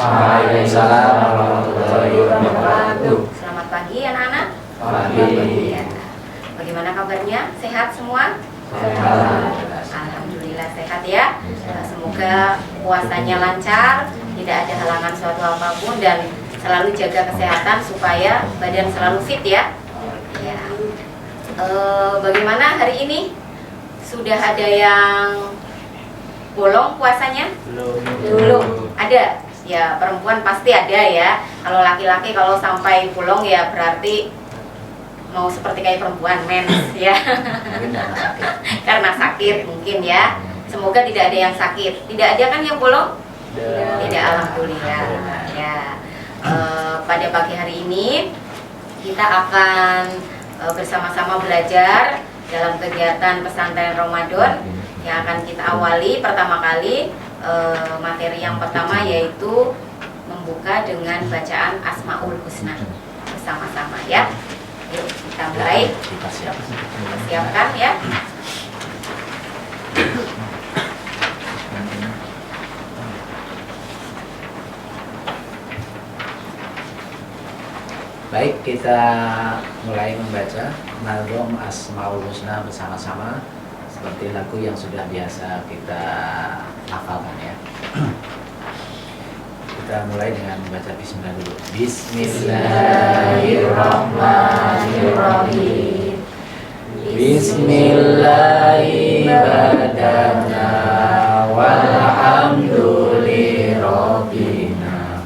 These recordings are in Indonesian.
Waalaikumsalam warahmatullahi wabarakatuh. Selamat pagi anak-anak. Pagi. Ya. Bagaimana kabarnya? Sehat semua? Alhamdulillah sehat ya. Semoga puasanya lancar, tidak ada halangan suatu apapun, dan selalu jaga kesehatan supaya badan selalu fit ya. Ya. Bagaimana hari ini? Sudah ada yang bolong puasanya? Belum. Ada? Ya, perempuan pasti ada ya. Kalau laki-laki kalau sampai bolong ya berarti mau seperti kayak perempuan, mens ya. Karena sakit mungkin ya. Semoga tidak ada yang sakit. Tidak ada kan yang bolong? Tidak, alhamdulillah. Ya. Pada pagi hari ini kita akan bersama-sama belajar dalam kegiatan pesantren Ramadan yang akan kita awali pertama kali. Materi yang pertama yaitu membuka dengan bacaan Asmaul Husna bersama-sama ya. Yuk kita mulai. Siapkan ya. Baik, kita mulai membaca Nazom Asmaul Husna bersama-sama seperti lagu yang sudah biasa kita hafalkan ya. Kita mulai dengan membaca Bismillah dulu. Bismillahirrahmanirrahim. Bismillahirrahmanirrahim. Walhamdulillahirrabbina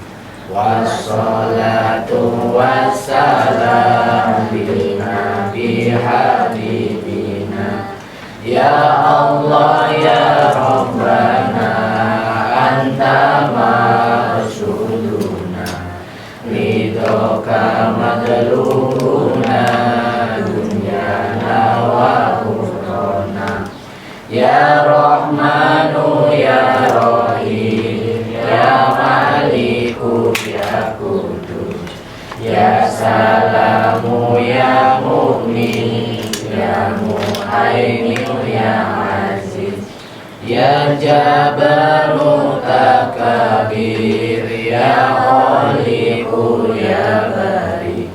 wassalatu wassalamu ala habibina. Ya Allah ya Rabbana anta maksuduna ridhoka madlubuna dunyana wa ukhrana. Ya Rahmanu ya Rahim ya Maliku ya Kudus ya Salamu ya Mu'min ya Muhaimin ya Aziz ya Jabaru Takabir ya Khaliqu ya Bari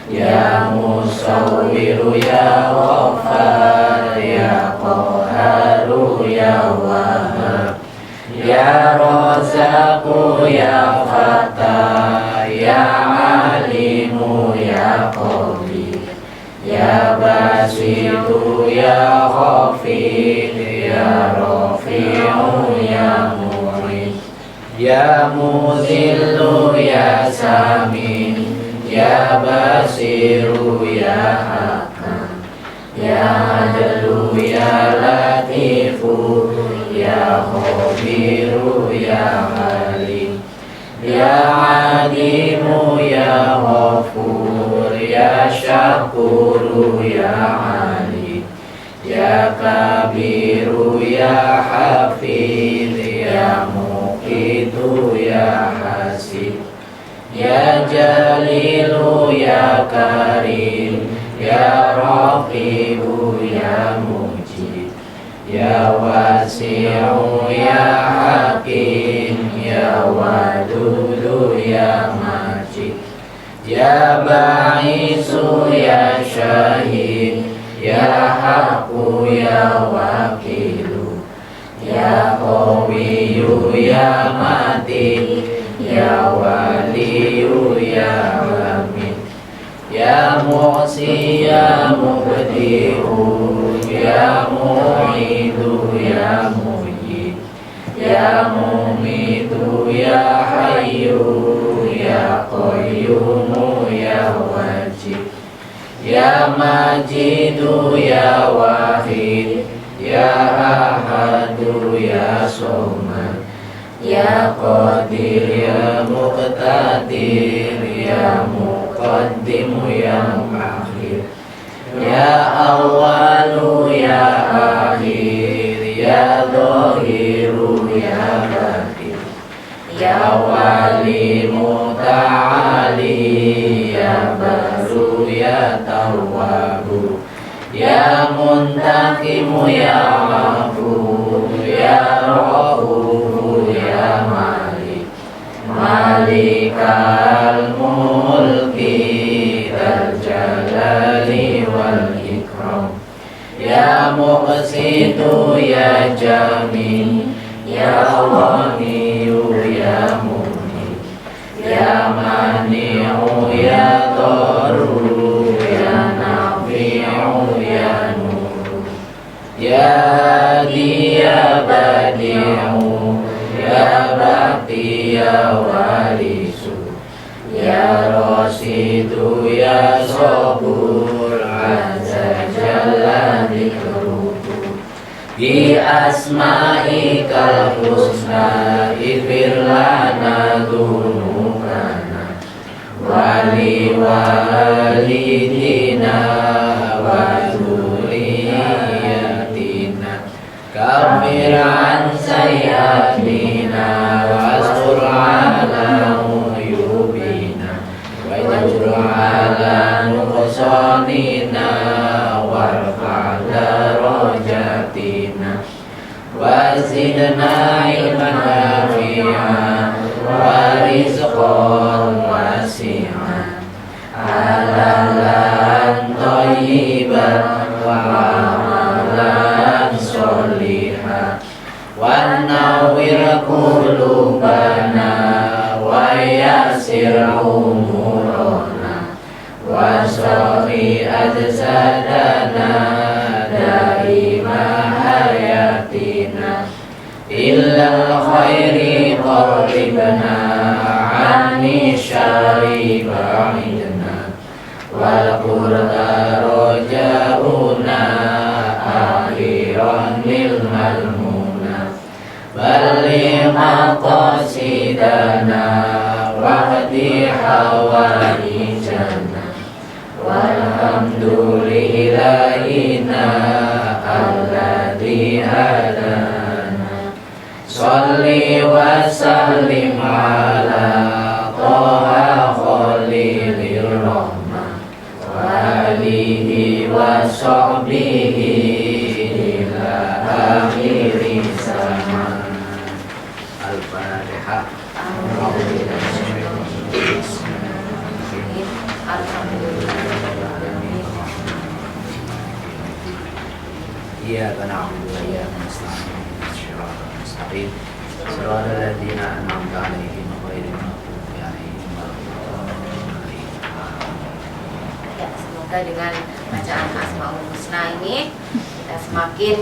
ya Musawwiru ya Ghaffar ya Qaharu ya Wahhab ya Razzaqu ya Fattah ya Alimu ya Qadir ya Basitu ya Khafid ya Rafi'u ya Mu'in ya Muzillu ya Samin ya Basiru ya Hakam ya Adlu ya Latifu ya Khabiru ya Halim ya Alimu ya Ghafur ya Syakuru ya Ali ya Kabiru ya Hafid ya Muqitu ya Hasib ya Jalilu ya Karim ya Raqibu ya Mujib ya Wasi'u ya Hakim ya Wadudu ya Majid ya Ba'isu ya Syahid ya Haqqu ya Wakilu ya Qawiyu ya Matin ya Waliyu ya Amin ya Mu'si ya Mubdi'u ya Mu'idu ya Mu'id ya Mumitu ya Hayyu ya Qayyumu ya Wajid ya Majidu ya Wahid ya Ahadu ya Somad ya Qadir ya Muqtadir ya Muqaddimu ya Akhir ya Awalu ya Akhir ya Dhahiru ya Batin ya Wali Muta'ali ya Baru ya Tawwabu ya Muntakimu ya Afu ya Rahu ya Malik Basitu ya Jamil, ya Ghaniyu ya Mughni, ya Mani'u ya Dharu, ya Nafi'u ya Nur, ya Hadi ya Badi'u, ya Baqi ya Warisu, ya Rasidu ya Sabur, azza jalla dzikruhu, bi asma'ikal husna ighfir lana dzunubana wali walidina wa dzurriyyatina, kafir an sayyi'atina wastur ala uyubina wajur ala nuqsanina warfa darajatina wazidna ilman nafi'an wa rizqan wasi'an halalan thayyiban wa amalan sholihan wa nawwir qulubana wa yassir umurana wa sahih ajsadana daima hayatina illal khairi qaribna anni syarri ba'idna wal qur'a rojauna akhiran lil malmuna balli maqasidana wahdi hawaijana walhamdulillahina alladhi hadana sholli wa sallim ala Taha Khalilur Rahman wa alihi wa sahbihi ila akhiri zaman. Al-Fatihah. Iyyaka na'budu wa iyyaka nasta'in ihdinas mustaqim shiratal ladzina an'amta 'alaihim ghairil maghdubi 'alaihim waladdallin. Ya, semoga dengan bacaan Asmaul Husna ini kita semakin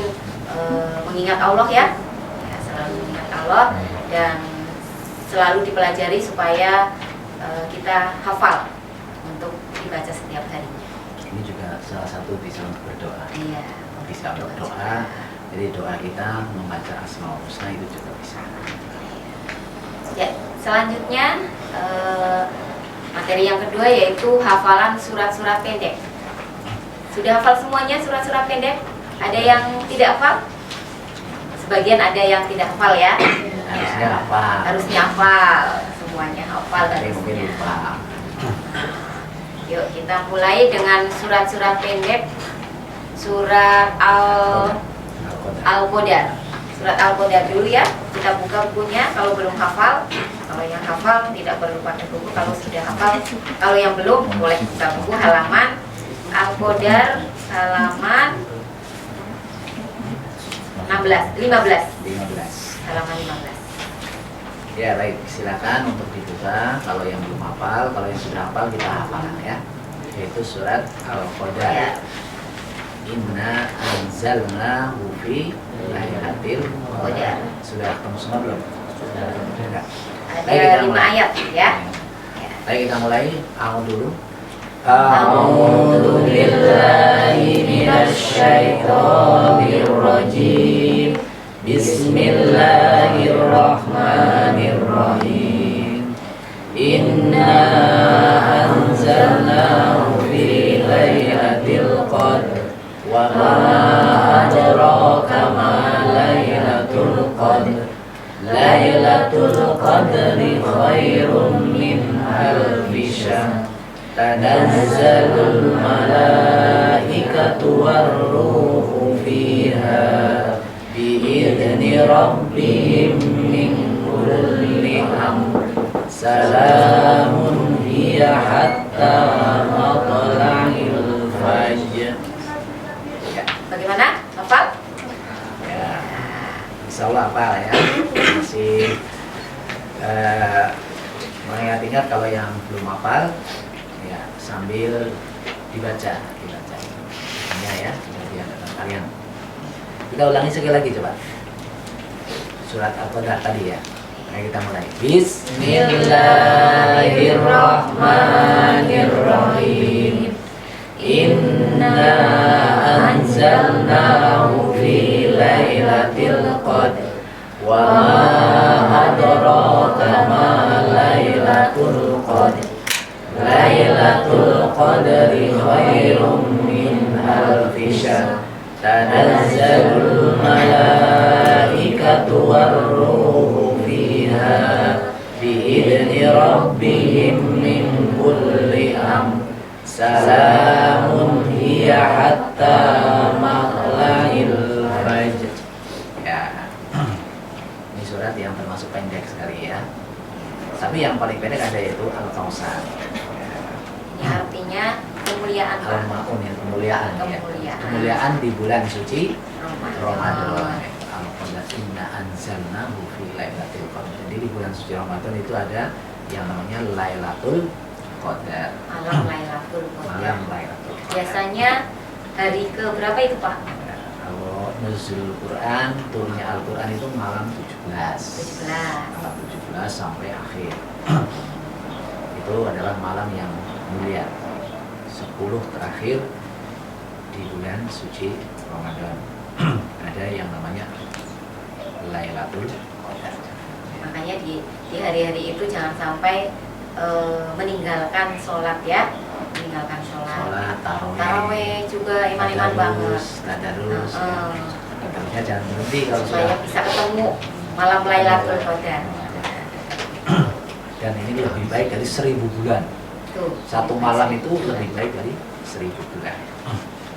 mengingat Allah ya, selalu mengingat Allah dan selalu dipelajari supaya kita hafal untuk dibaca setiap harinya. Ini juga salah satu bisa untuk berdoa. Iya, Bisa untuk doa. Jadi doa kita membaca Asmaul Husna itu juga bisa. Ya, selanjutnya materi yang kedua yaitu hafalan surat-surat pendek. Sudah hafal semuanya surat-surat pendek? Ada yang tidak hafal? Sebagian ada yang tidak hafal ya. Harusnya hafal. Harusnya hafal, semuanya hafal Tapi mungkin harusnya. lupa. Yuk kita mulai dengan surat-surat pendek. Surat Al-Qadar. Surat Al-Qadar dulu ya. Kita buka bukunya kalau belum hafal. Kalau yang hafal tidak perlu pakai buku. Kalau sudah hafal, kalau yang belum boleh buka buku halaman Al-Qadar halaman 15. Halaman 15. Ya baik, silakan untuk dibuka. Kalau yang belum hafal, kalau yang sudah hafal kita hafalkan ya. Yaitu surat Al-Qadar. Ya. Inna anzalnahu fi lailatul qadar. Sudah ketemu semua belum? Sudah. Ada 5 ayat ya. Baik, kita mulai. A'udzu dulu. A'udzu billahi minasyaitonir rajim. Bismillahirrahmanirrahim. Inna anzalnahu fi lailatul qadar. Wa ma adraka ma lailatul qadar. Lailatul qadri khairun min alfi syahr. Tanazzalul malaikatu warruhu fiha biidzni rabbihim min kulli amr. Salamun hiya hatta matla'il fajr. Bagaimana? Hafal? ingat kalau yang belum hafal ya sambil dibaca ya jadi ada kalian. Kita ulangi sekali lagi coba surat Al-Qadr tadi ya. Mari kita mulai. Bismillahirrahmanirrahim. Inna anzalnahu fi lailatul qadr wa ma adraka ma lailatul qadr. Lailatul qadri khairum min alfi syahr. Tanazzalul malaikatu war-ruhu fiha biidzni rabbihim min kulli amr. Salamun hiya hatta matla'il fajr. Ya. Ini surat yang termasuk pendek sekali ya. Tapi yang paling pendek ada yaitu Al-Kautsar. Ini artinya kemuliaan. Al-Maun ya, kemuliaan ya. Kemuliaan di bulan suci Ramadan. Al-Qadr inna anzalnahu fi lailatul qadr. Jadi di bulan suci Ramadan itu ada yang namanya Lailatul Qadar. Malam Lailatul Qadar. Malam Lailatul Qadar. Biasanya hari ke berapa itu Pak? Kalau nuzul Quran, turunnya Al-Quran itu malam 17. 17. Malam 17 sampai akhir. Itu adalah malam yang mulia. 10 terakhir di bulan suci Ramadan. Ada yang namanya Lailatul Qadar. Makanya di hari-hari itu jangan sampai meninggalkan sholat ya, meninggalkan sholat, taraweh juga iman-iman banget, tadarus, ya. Jangan berhenti kalau supaya sudah bisa ketemu malam Lailatul Qadar. Dan ini lebih baik dari 1000 bulan. Tuh, Satu malam itu lebih baik dari 1000 bulan.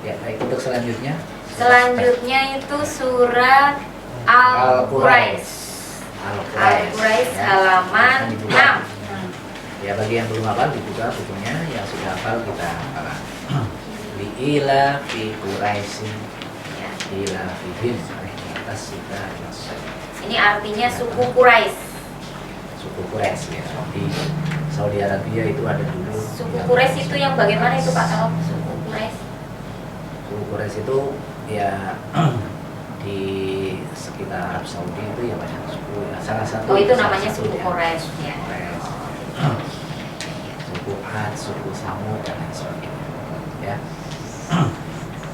Ya, baik untuk selanjutnya. Selanjutnya itu surat Al-Quraisy. Al-Quraisy ya. halaman 6. Ya, bagi yang belum hafal dibuka bukunya, yang sudah hafal kita hafal. Li'ila fi Quraisyin Ya. ila fihim atas kita. Ini artinya suku Quraisy. Suku Quraisy ya. Di Saudi Arabia itu ada dulu. Suku Quraisy itu yang bagaimana itu Pak? Kalau suku Quraisy? Suku Quraisy itu ya di sekitar Arab Saudi itu ya banyak suku ya. Salah satu. Oh, itu namanya salah suku satunya. Quraisy ya. Quraisy. Suku Ad, suku Samud dan lain sebagainya. Ya.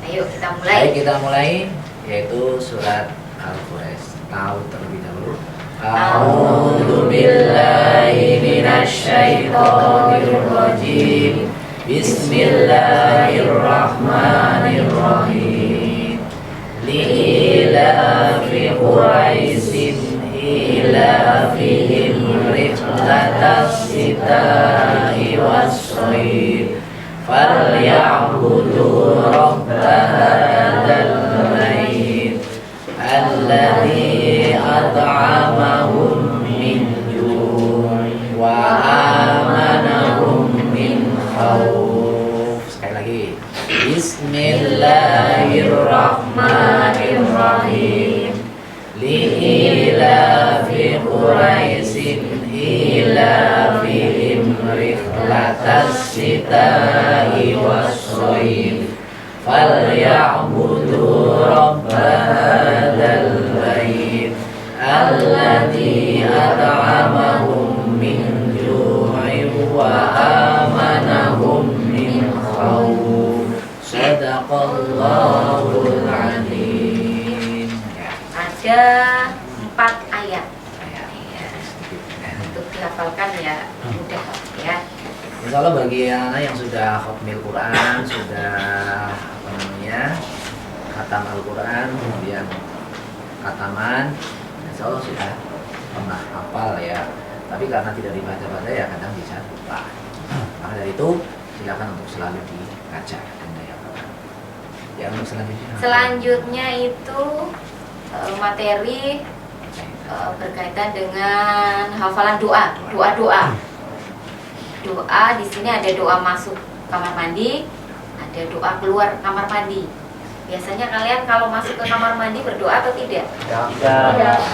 Ayo kita Baik, mulai. kita mulai yaitu surat Al-Quraisy. Tahu terlebih dahulu. A'udzu billahi minasyaitonir rajim. Bismillahirrahmanirrahim. Li'ilafi Quraisyin ilafihim rihlatas sita'i was-shayf falyabudu rabb hadzal bait alladzi at'amahum min ju' wa amanahum min khauf. Sekali lagi. Bismillahirrahmanirrahim. Li'ilafi Quraisyin ilafihim rihlatas sita'i was-shayf falyabudu rabb hadzal bait alladzi at'amahum min ju'in wa amanahum min khauf. Shadaqallahul adzim. Ada 4 ayat. Ya, untuk dihafalkan ya mudah ya. Insya Allah bagi anak yang sudah khatmil Quran, sudah apa namanya khatam Al-Quran, kemudian khataman, insya Allah sudah pernah hafal ya. Tapi karena tidak dibaca-baca ya kadang bisa lupa. Maka dari itu silakan untuk selalu dibaca dan dihafalkan. Ya, untuk selanjutnya. Selanjutnya itu materi berkaitan dengan hafalan doa. Doa di sini ada doa masuk kamar mandi, ada doa keluar kamar mandi. Biasanya kalian kalau masuk ke kamar mandi berdoa atau tidak?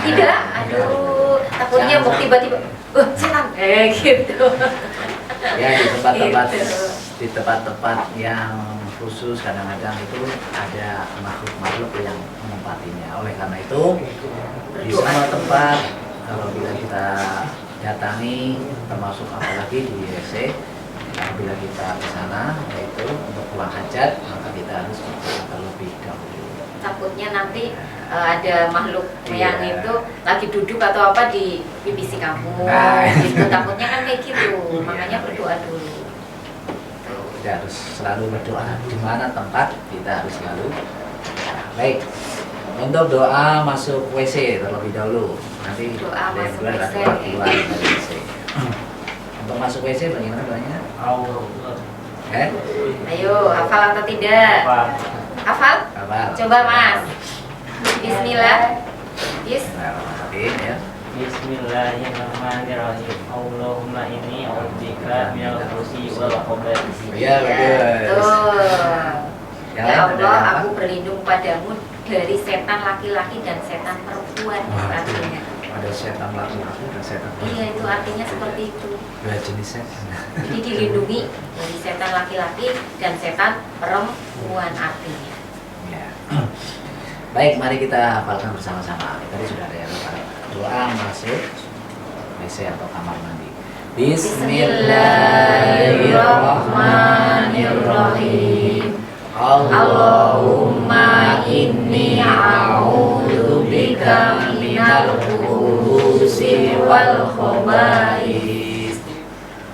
Tidak. Aduh, takutnya tiba-tiba setan, gitu. Ya di tempat-tempat Gitu. di tempat-tempat yang khusus kadang-kadang itu ada makhluk-makhluk yang menempatinya. Oleh karena itu di semua tempat kalau bila kita datangi, termasuk apalagi di WC, apabila kita ke sana yaitu untuk buang hajat, maka kita harus berdoa terlebih dahulu. Takutnya nanti ada makhluk yang Iya. itu lagi duduk atau apa di pipisi kamu, Nah. gitu. Takutnya kan kayak gitu, Iya. makanya berdoa dulu. Kita harus selalu berdoa di mana tempat kita harus selalu. Nah, baik. Untuk doa masuk WC terlebih dahulu. Nanti Doa ada yang masuk bilang ada WC. doa keluar dari WC. Untuk masuk WC bagaimana doanya? Eh? Ayo, hafal atau tidak? Hafal? Hafal. Coba Mas. Bismillah. Bis. Bismillahirrahmanirrahim ya. Bismillahirrahmanirrahim. Allahumma inni a'udzubika minal khubuthi wal khaba'ith. Ya, bagus. Tuh. Yang Ya lain ada Allah, apa? aku berlindung padamu dari setan laki-laki dan setan perempuan. Wah, Artinya. ada setan laki-laki dan setan Iya, itu artinya seperti itu. dua jenis setan. Jadi dilindungi dari setan laki-laki dan setan perempuan artinya. Ya. Baik, mari kita hafalkan bersama-sama. Tadi sudah ada yang hafal. Doa masuk WC atau kamar mandi. Bismillahirrahmanirrahim. Allahumma inni a'udzubika minal khubuthi wal khaba'ith.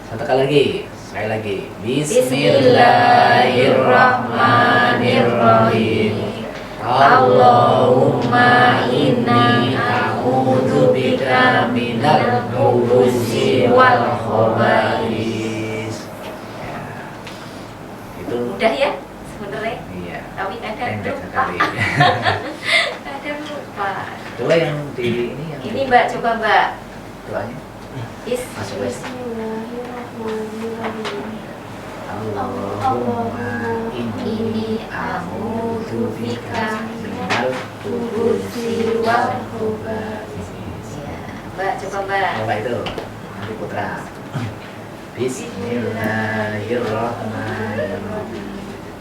Satu kali lagi, sekali lagi. Bismillahirrahmanirrahim. Allahumma inni a'udzubika minal khubuthi wal khaba'ith. Ya. Itu Mudah ya sebenarnya, iya. tapi kadang Pendek lupa. sekali. Kadang lupa. Doa yang di ini yang Ini Mbak, coba Mbak. doanya masuk WC. Allahumma inni a'udzubika minal khubuthi wal khaba'ith. Ya, Mbak, coba Mbak. Coba itu nanti putra. Bismillahirrahmanirrahim.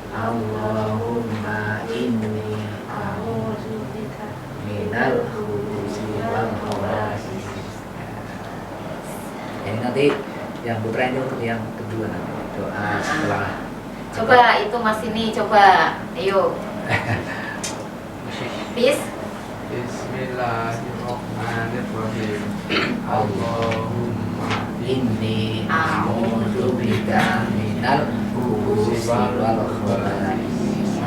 Allahumma inni a'udzubika minal khubuthi wal khaba'ith. Ini nanti yang putra ini untuk yang kedua nanti doa setelah. Coba itu Mas ini, coba. Ayo. Bis. Bismillahirrahmanirrahim. Allahumma Inni a'udzubika minal khubuthi wal khaba'ith.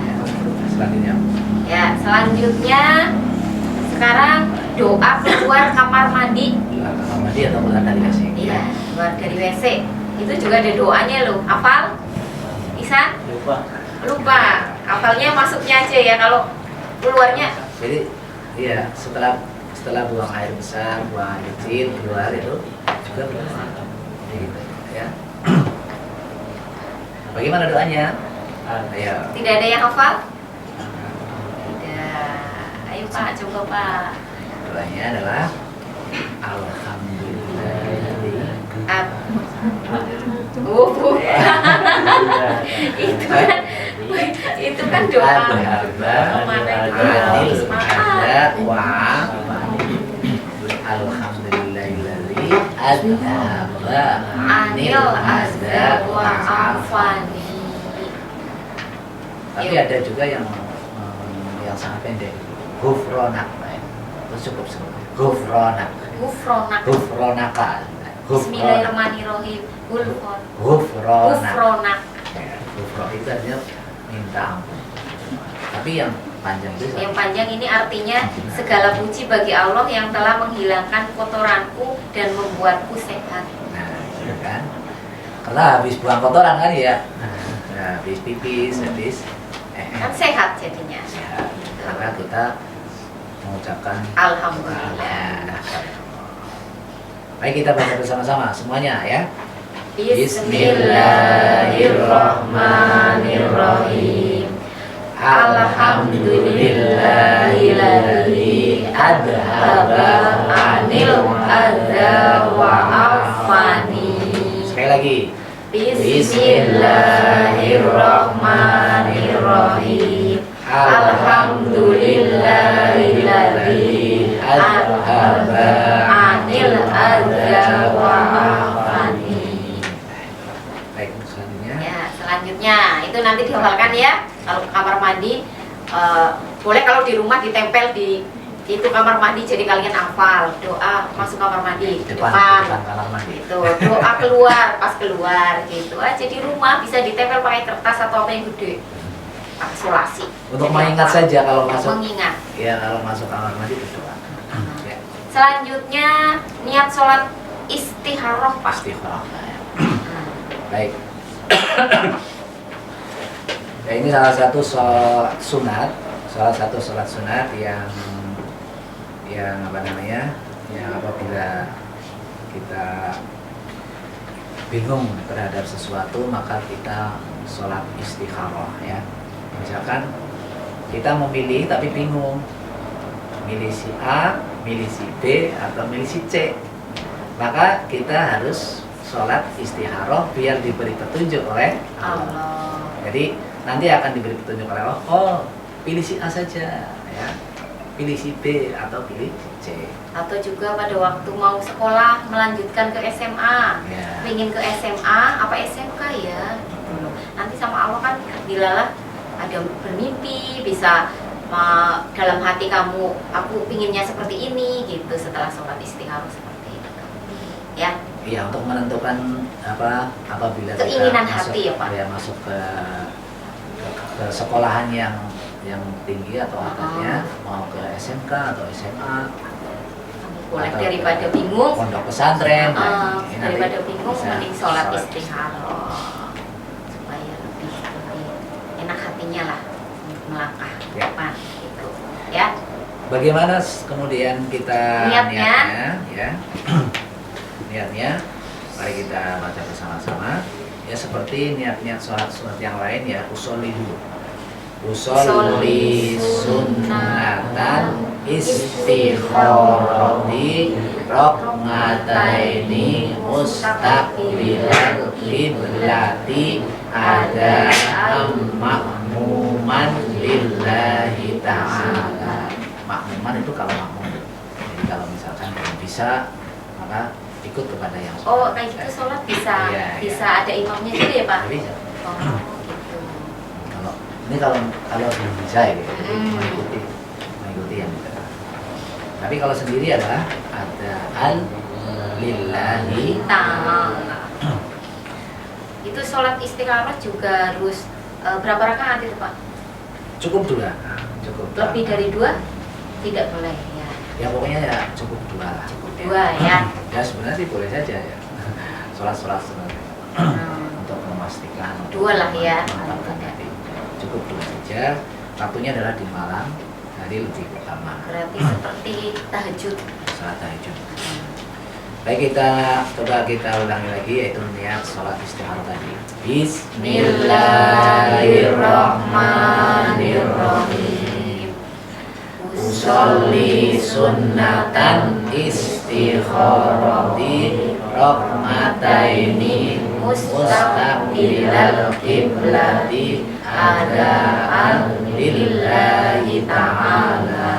Selanjutnya. Ya, selanjutnya sekarang doa keluar kamar mandi. Kamar mandi atau keluar dari WC? Iya, keluar dari WC. Itu juga ada doanya loh. Hafal? Isan? Lupa. Lupa. Hafalnya masuknya aja ya, kalau keluarnya Jadi iya setelah buang air besar, buang air kecil keluar itu juga benar. Gitu, ya. Bagaimana doanya? Ayo. tidak ada yang hafal? Tidak. Ayo Pak, coba Pak. Doanya adalah Alhamdulillah. Oh, bukan. itu kan doa. Mana itu? Adil Maaf. ada wa alhamdulillahilladzi adhaba Anil azab wa afani. Tapi ada juga yang sangat pendek. Ghufronak. Itu cukup sebetulnya. Ghufronak. Gufronak. Ghufronaka. Bismillahirrahmanirrahim. Ghufronak. Gufronak. Ya, ghufron itu artinya minta ampun. Tapi yang panjang itu Yang panjang ini artinya segala puji bagi Allah yang telah menghilangkan kotoranku dan membuatku sehat. nah, gitu kan? Karena habis buang kotoran kan ya. Nah, habis pipis, habis Kan sehat jadinya. sehat. Maka kita mengucapkan Alhamdulillah. Baik, kita baca bersama-sama semuanya ya. Bismillahirrahmanirrahim. Alhamdulillahilladzi adhaba anil adza wa lagi. Bismillahirrahmanirrahim. Alhamdulillahilladzi adhaba 'anil adza wa afani. Baik, selanjutnya. Ya, selanjutnya itu nanti dihafalkan ya. Kalau ke kamar mandi boleh kalau di rumah ditempel di itu kamar mandi, jadi kalian hafal doa masuk kamar mandi Depan kamar mandi. itu doa keluar pas keluar gitu aja di rumah, bisa ditempel pakai kertas atau apa yang gede pakai solasi Untuk Jadi mengingat hafal. saja kalau masuk. Mengingat. Ya, kalau masuk kamar mandi berdoa. Ya, Selanjutnya niat sholat istikharah Pak. istighfar. Baik. Ya, ini salah satu sholat sunat yang apa namanya, yang apabila kita bingung terhadap sesuatu maka kita sholat istikharah ya. Misalkan kita memilih tapi bingung, milih si A, milih si B, atau milih si C, maka kita harus sholat istikharah biar diberi petunjuk oleh Allah. Jadi nanti akan diberi petunjuk oleh Allah. Oh, pilih si A saja ya, pilih si B atau pilih si C. Atau juga pada waktu mau sekolah melanjutkan ke SMA, Ya. ingin ke SMA apa SMK ya gitu loh. Nanti sama Allah kan dilalah ada bermimpi, bisa dalam hati kamu aku pinginnya seperti ini gitu setelah sholat istikharah seperti itu ya. Iya, untuk menentukan apabila Keinginan kita masuk, hati ya, Pak. Ya, masuk ke sekolahan yang tinggi atau atasnya, mau ke SMK atau SMA, Boleh atau daripada ke bingung, pondok pesantren, ini nanti daripada bingung bisa mending sholat sholat istikharah supaya lebih enak hatinya lah untuk melangkah ke Ya. depan gitu ya. Bagaimana kemudian kita Niatnya? ya? Niatnya, mari kita baca bersama-sama. Ya, seperti niat-niat sholat sunat yang lain ya, usolli dulu. Usolli sunnatan istikharati rokmataini mustaqbilal kiblati ada ma'muman lillahi ta'ala. Makmuman itu kalau makmum. Jadi kalau misalkan belum bisa, maka ikut kepada yang sholat. Oh, kayak gitu sholat bisa Iya, iya. bisa ada imamnya juga ya Pak? Bisa. Oh, gitu. Kalau ini kalau belum bisa ya, gitu. Jadi mengikuti yang kita. Tapi kalau sendiri adalah ada lillahi Ta'ala. Itu sholat istikharah juga harus berapa rakaat itu Pak? cukup dua. Cukup dua. Lebih dari 2 tidak boleh ya. Ya pokoknya ya cukup dua lah. Cukup 2 ya. Ya sebenarnya sih boleh saja ya. Sholat sebenarnya untuk memastikan. Dua lah ya. Mantapkan tadi. Cukup dua saja. Waktunya adalah di malam hari lebih utama. Berarti seperti tahajud. Salat tahajud. Baik, coba kita ulangi lagi, yaitu niat sholat istikharah tadi. Bismillahirrahmanirrahim. Usolli sunnatan istikharati rokmataini mustaqbilal kiblati adaan lillahi ta'ala.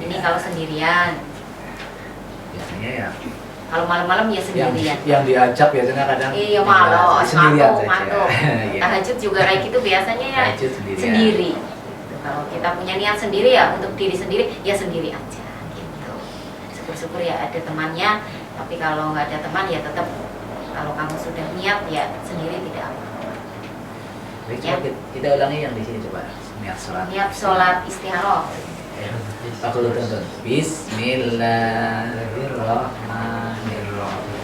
Ini kalau sendirian. Biasanya ya Kalau malam-malam ya sendirian. yang diajak biasanya kadang Iya malam, sendirian ngantuk. saja. Iya. Tahajud juga kayak gitu biasanya ya Tahajud sendirian. sendiri. Gitu. Kalau kita punya niat sendiri ya untuk diri sendiri ya sendiri aja gitu. Syukur-syukur ya ada temannya, tapi kalau nggak ada teman ya tetap kalau kamu sudah niat ya sendiri tidak apa-apa. Baik, Ya. coba kita ulangi yang di sini coba. Niat sholat. Niat sholat istikharah. Aku lu tonton. Bismillahirrahmanirrahim.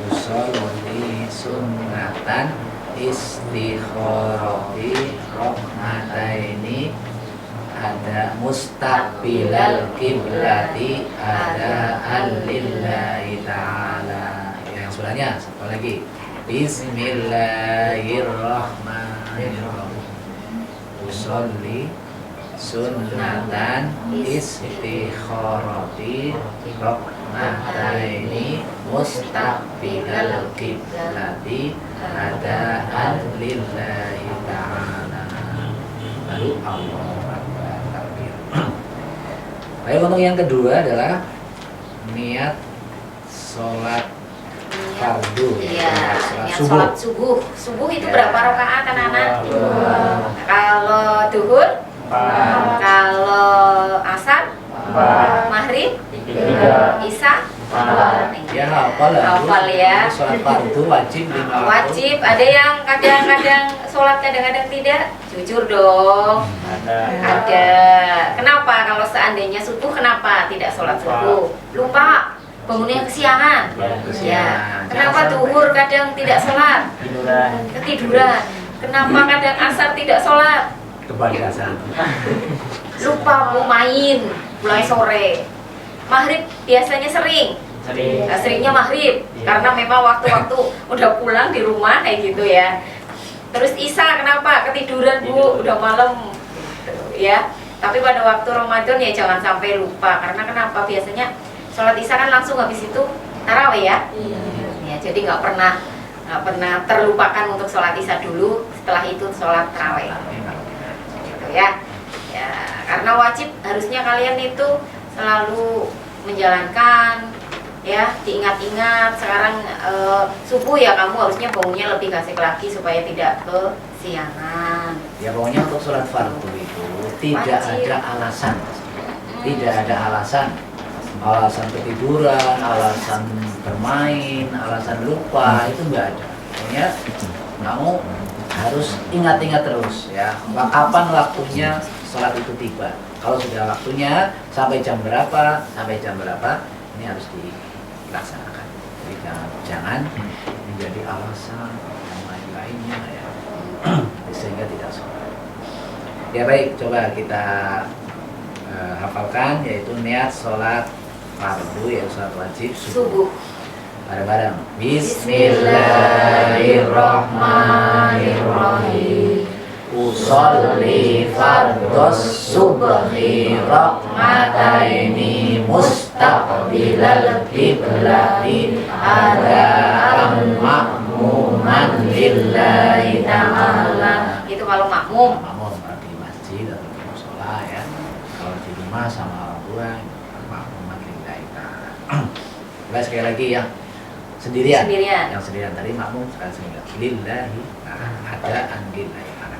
Usolli sunnatan istikharati rokmataini ada mustaqbilal kiblati ada lillahi ta'ala. Yang sebelahnya satu lagi. Bismillahirrahmanirrahim. Usolli sunnatan istikharati rok'ataini mustaqbilal qiblati adaan lillahi ta'ala. Lalu Allahu Akbar takbir. Baik, untuk yang kedua adalah niat sholat fardu. Iya, sholat niat subuh. sholat subuh. Subuh itu Ya. berapa rakaat anak-anak? Kalau duhur, kalau asar, maghrib, isya, Ya hafal lah. Hafal ya. Sholat fardu wajib 5 waktu. wajib. Ada yang kadang-kadang sholat, kadang-kadang tidak. Jujur dong. Ada. Kenapa kalau seandainya subuh kenapa tidak sholat subuh? Lupa. Bangunnya kesiangan. Ya. Kenapa duhur kadang tidak sholat? Ketiduran. Kenapa kadang asar tidak sholat? Kebablasan. Lupa mau main mulai sore. Maghrib biasanya sering. Seringnya maghrib karena memang waktu-waktu udah pulang di rumah kayak gitu ya. Terus isya kenapa? Ketiduran Bu, udah malam gitu, ya. Tapi pada waktu Ramadan ya jangan sampai lupa karena kenapa? Biasanya sholat isya kan langsung habis itu tarawih ya. Ya, jadi nggak pernah terlupakan untuk sholat isya dulu, setelah itu sholat tarawih. Gitu ya. Ya, karena wajib harusnya kalian itu selalu menjalankan ya, diingat-ingat. Sekarang subuh ya kamu harusnya bangunnya lebih kasih lagi supaya tidak kesiangan. Ya pokoknya untuk sholat fardu itu tidak Wajib. ada alasan. Tidak ada alasan. Alasan ketiduran, alasan bermain, alasan lupa, itu enggak ada. Pokoknya kamu harus ingat-ingat terus ya. Kapan waktunya sholat itu tiba. Kalau sudah waktunya sampai jam berapa, ini harus dilaksanakan. Jadi jangan menjadi alasan yang lain-lainnya ya, sehingga tidak sholat. Ya baik, coba kita hafalkan, yaitu niat sholat fardu, yaitu sholat wajib subuh. Bareng-bareng. Bismillahirrahmanirrahim. Usolli fardhos subhi raq'ataini mustaqbilal qiblati adaan ma'muman lillahi ta'ala. Itu kalau makmum. Makmum di masjid atau di musola ya. Kalau di rumah sama orang tua, makmuman lillahi ta'ala. Coba sekali lagi ya. Sendirian. Yang sendirian tadi makmum, sekarang sendirian. Lillahi ta'ala. Adaan lillahi ta'ala.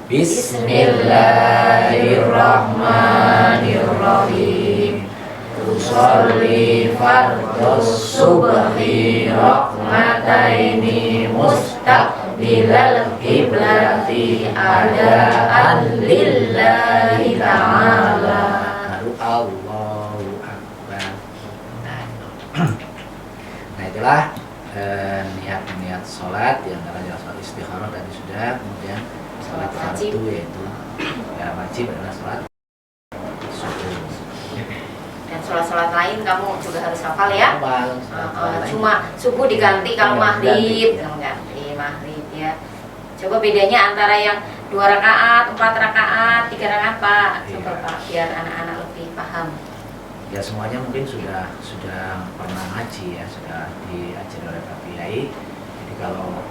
Bismillahirrahmanirrahim. Usolli fardhos subhi raq'ataini mustaqbilal qiblati adaan lillahi ta'ala. Baru Allahu Akbar. Nah itulah niat-niat sholat, yang namanya sholat istikharah tadi sudah. Kemudian sholat fardu, yaitu ya wajib adalah sholat subuh. Dan sholat-sholat lain kamu juga harus hafal ya. Sholat lain. Cuma subuh diganti kalau Ya, maghrib, ganti, ya. ganti maghrib ya. Coba bedanya antara yang 2 rakaat, 4 rakaat, 3 rakaat Pak. Coba Iya. Pak, biar anak-anak lebih paham. Ya semuanya mungkin sudah pernah ngaji ya, sudah diajar oleh Pak Kiai. Jadi kalau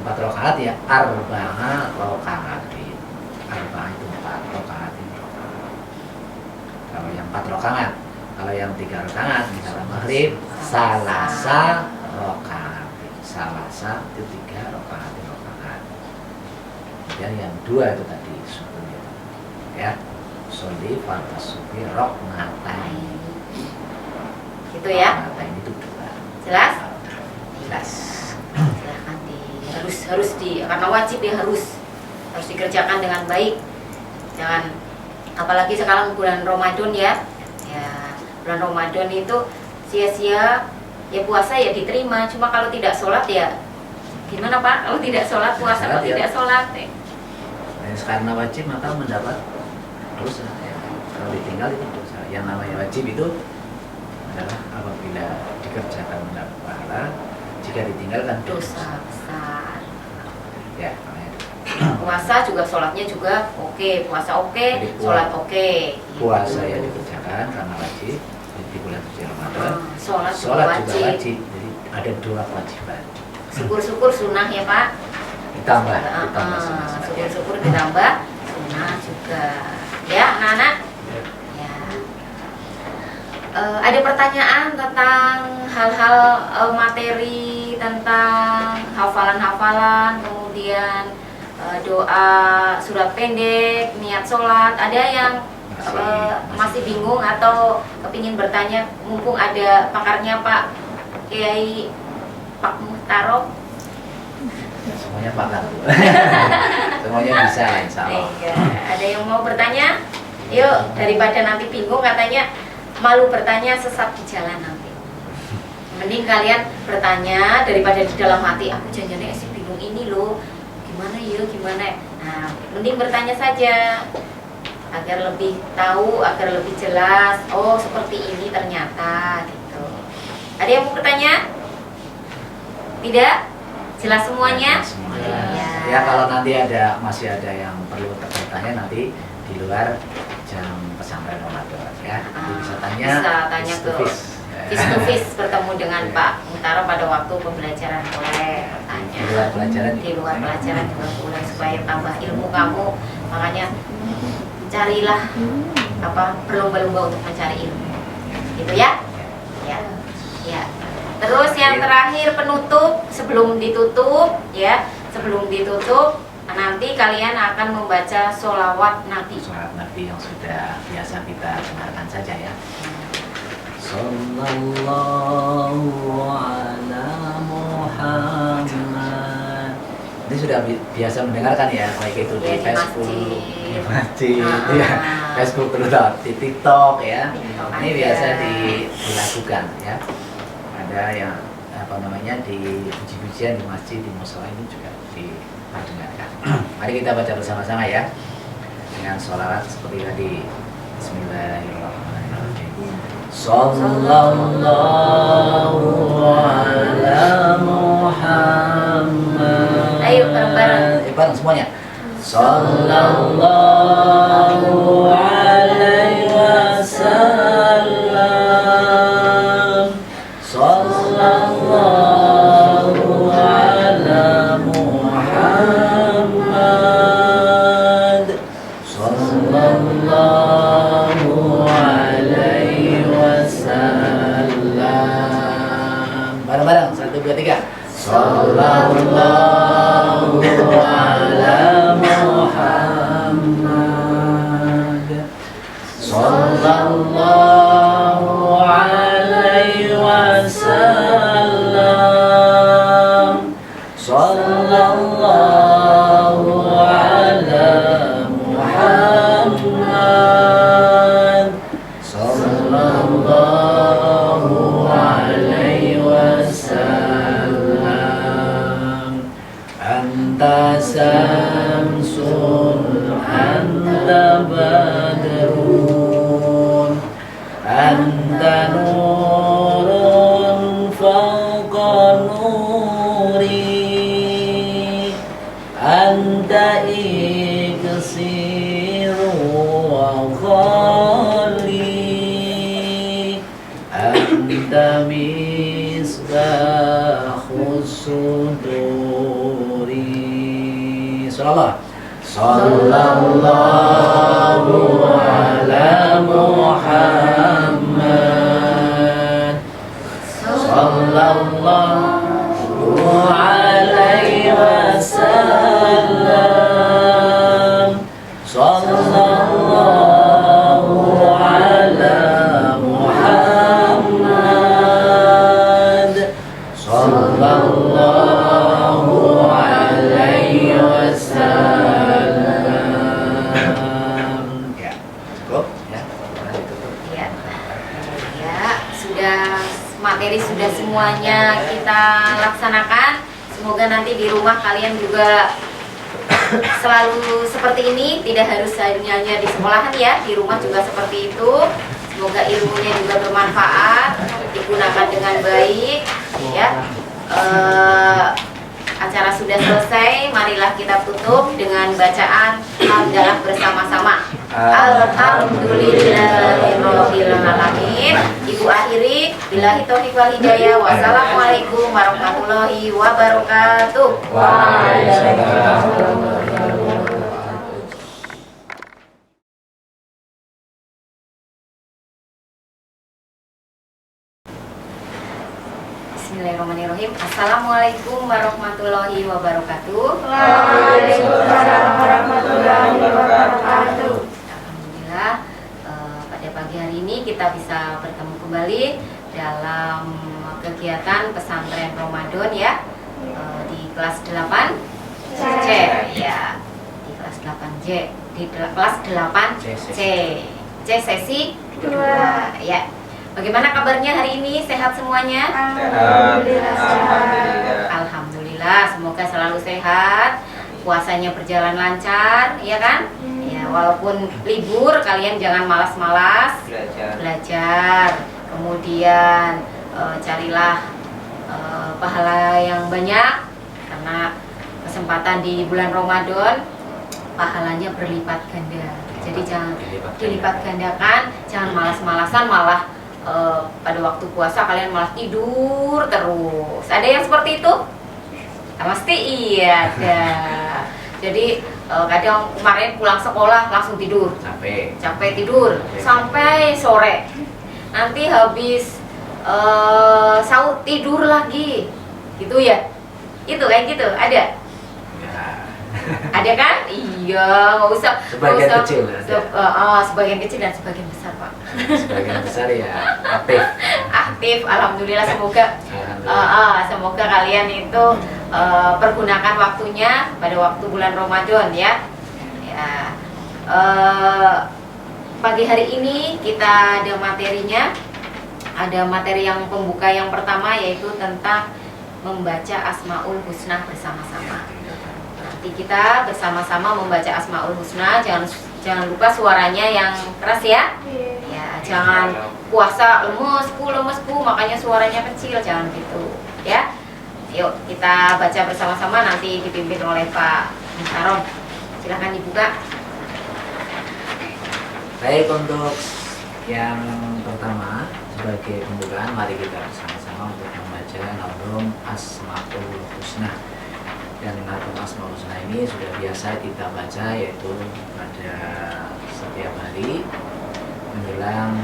4 rakaat ya arba'a rakaatin. Arba'a itu 4 rakaatin. Kalau yang 4 rakaat, kalau yang 3 rakaat misalnya maghrib salasa rakaatin. Salasa itu 3 rakaatin. Dan yang 2 itu tadi subuh ya. Sholli fardhos subhi raq'ataini. Gitu ya. Raq'ataini itu 2. Jelas? Jelas. Silahkan harus karena wajib ya, harus dikerjakan dengan baik. Jangan, apalagi sekarang bulan Ramadan ya. Ya, bulan Ramadan itu sia-sia ya, puasa ya diterima, cuma kalau tidak sholat ya gimana Pak? Kalau tidak sholat, puasa kalau Ya. tidak sholat Karena wajib maka mendapat dosa ya. Kalau ditinggal itu dosa. Yang namanya wajib itu adalah apabila dikerjakan mendapat pahala, jika ditinggalkan dosa besar. ya namanya. puasa juga sholatnya juga oke, puasa oke, Jadi sholat oke. Puasa ya dikerjakan karena wajib di bulan suci Ramadan. Sholat juga Sholat juga wajib. wajib. Jadi ada 2 kewajiban. Syukur-syukur sunnah ya Pak. Ditambah sunnah. Syukur-syukur ditambah sunnah juga. Ya anak-anak. Ya. Ada pertanyaan tentang hal-hal materi tentang hafalan-hafalan, kemudian doa, surat pendek, niat sholat. Ada yang masih bingung atau kepingin bertanya, mumpung ada pakarnya Pak Kiai Pak Muhtarom. Semuanya pakar. Semuanya bisa lah insya Allah. Iya. Ada yang mau bertanya? Yuk, daripada nanti bingung katanya malu bertanya sesat di jalan nanti. Mending kalian bertanya daripada di dalam hati aku janjinya sih bingung ini loh. Gimana ya, gimana? Nah, mending bertanya saja agar lebih tahu, agar lebih jelas. Oh, seperti ini ternyata gitu. Ada yang mau bertanya? Tidak? Jelas semuanya? Semuanya. Iya. Ya kalau nanti masih ada yang perlu bertanya nanti di luar jam pesantren Ramadan ya. Nanti bisa tanya. Bisa tanya face to ke face. face to face bertemu dengan Pak Muhtaro pada waktu pembelajaran boleh tanya. Di luar pelajaran. Di luar pelajaran juga boleh supaya tambah ilmu kamu. Makanya carilah berlomba-lomba untuk mencari ilmu. Gitu ya? Ya. Ya. Terus yang terakhir penutup sebelum ditutup ya, sebelum ditutup nanti kalian akan membaca sholawat Nabi. Sholat Nabi yang sudah biasa kita dengarkan saja ya. Sallallahu ala Muhammad. Ini sudah biasa mendengarkan ya, baik itu di Ya, di Facebook, masjid. di masjid, Ah. ya, Facebook terutama di TikTok ya. TikTok Ini ada. biasa dilakukan ya. Ada yang di puji-pujian di masjid, di musola ini juga diperdengarkan. Mari kita baca bersama-sama ya dengan sholawat seperti tadi. Bismillahirrahmanirrahim. Sallallahu ala Muhammad. Ayo bareng-bareng. Bareng semuanya. Sallallahu alaihi wasallam. Sallallahu ala Muhammad. Sallallahu alaihi wasallam. Bareng-bareng 1, 2, 3. Sallallahu ala Muhammad. Sallallahu alaihi wasallam. Sallallahu ala Muhammad. Sallallahu alaihi wasallam. Anta samsun, anta badrun, anta nurun fawqa nuri, anta iksiru wa khali, anta misbahus suduri. Sallallahu ala Muhammad. Sallallahu alaihi wasallam. Sallallahu ala Muhammad. Sallallahu alaihi wasallam. Ya, cukup ya. Boleh ditutup. Ya, ya sudah materi sudah semuanya kita laksanakan. Semoga nanti di rumah kalian juga selalu seperti ini, tidak harus hanya di sekolahan ya, di rumah juga seperti itu. Semoga ilmunya juga bermanfaat, digunakan dengan baik ya. acara sudah selesai, marilah kita tutup dengan bacaan hamdalah bersama-sama. Alhamdulillahirabbil alamin. Ibu akhiri, billahi taufiq wal hidayah. Wassalamualaikum warahmatullahi wabarakatuh. Waalaikumsalam. Bismillahirrahmanirrahim. Assalamualaikum warahmatullahi wabarakatuh. Waalaikumsalam warahmatullahi wabarakatuh. Alhamdulillah, pada pagi hari ini kita bisa bertemu kembali dalam kegiatan pesantren Ramadan ya, di kelas 8 C ya, di kelas 8 J, di kelas 8 C sesi 2 ya. Bagaimana kabarnya hari ini? Sehat semuanya? Alhamdulillah sehat. Alhamdulillah, semoga selalu sehat. Puasanya berjalan lancar, ya kan? Ya, walaupun libur, kalian jangan malas-malas belajar. Kemudian carilah pahala yang banyak, karena kesempatan di bulan Ramadan pahalanya berlipat ganda. Jadi jangan dilipat gandakan, jangan malas-malasan, malah pada waktu puasa kalian malah tidur terus. Ada yang seperti itu? Pasti iya ada. Jadi kadang kemarin pulang sekolah langsung tidur, capek tidur sampai sore. Nanti habis sahur tidur lagi, gitu ya? Itu kayak gitu ada? Ada kan? Iya, nggak usah. Sebagian kecil ada. Sebagian kecil dan sebagian besar, Pak. Sebagian besar ya aktif. Aktif, alhamdulillah. Semoga semoga kalian itu pergunakan waktunya pada waktu bulan Ramadan ya. Ya. Pagi hari ini kita ada materinya. Ada materi yang pembuka yang pertama, yaitu tentang membaca Asmaul Husna bersama-sama. Nanti kita bersama-sama membaca Asmaul Husna. Jangan lupa suaranya yang keras ya. Ya, jangan puasa lemesku, makanya suaranya kecil, jangan gitu ya. Yuk kita baca bersama-sama, nanti dipimpin oleh Pak Mustarom. Silahkan dibuka. Baik, untuk yang pertama sebagai pembukaan, mari kita bersama-sama untuk membaca Nazm Asmaul Husna. Dan Nazm Asmaul Husna ini sudah biasa kita baca, yaitu pada setiap hari menjelang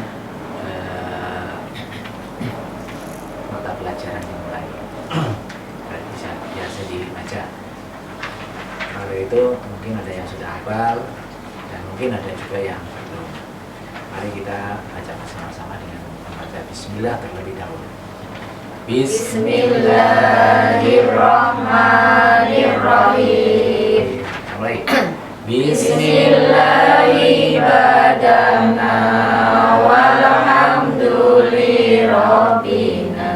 mata pelajaran dimulai. Bisa biasa dibaca. Kalau itu mungkin ada yang sudah hafal dan mungkin ada juga yang belum. Mari kita baca bersama-sama dengan membaca Bismillah terlebih dahulu. Bismillahirrahmanirrahim. Mulai. Bismillahirrahmanirrahim. Walhamdulillahirrabbina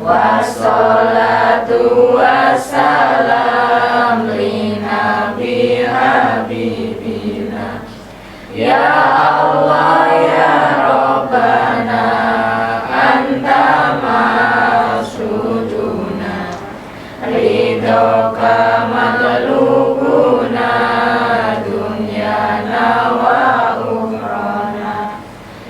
wassalatu wassalam li nabi habibina. Ya Allah ya Rabbana anta masuduna ridhoka matlubuna dunyana wa ukhrana.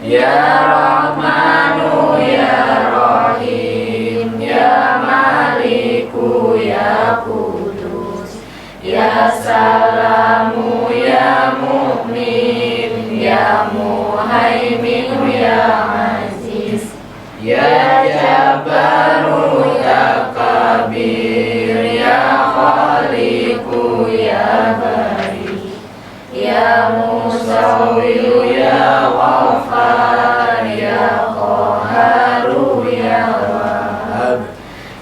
Ya Rahmanu ya Rahim ya Maliku ya Kudus ya Salamu ya Mu'min ya Muhaimin ya Aziz ya Jabbaru ya Kabir ya Khaliqu ya Bari ya Musawwir ya Ghaffar ya Qaharu ya Wahhab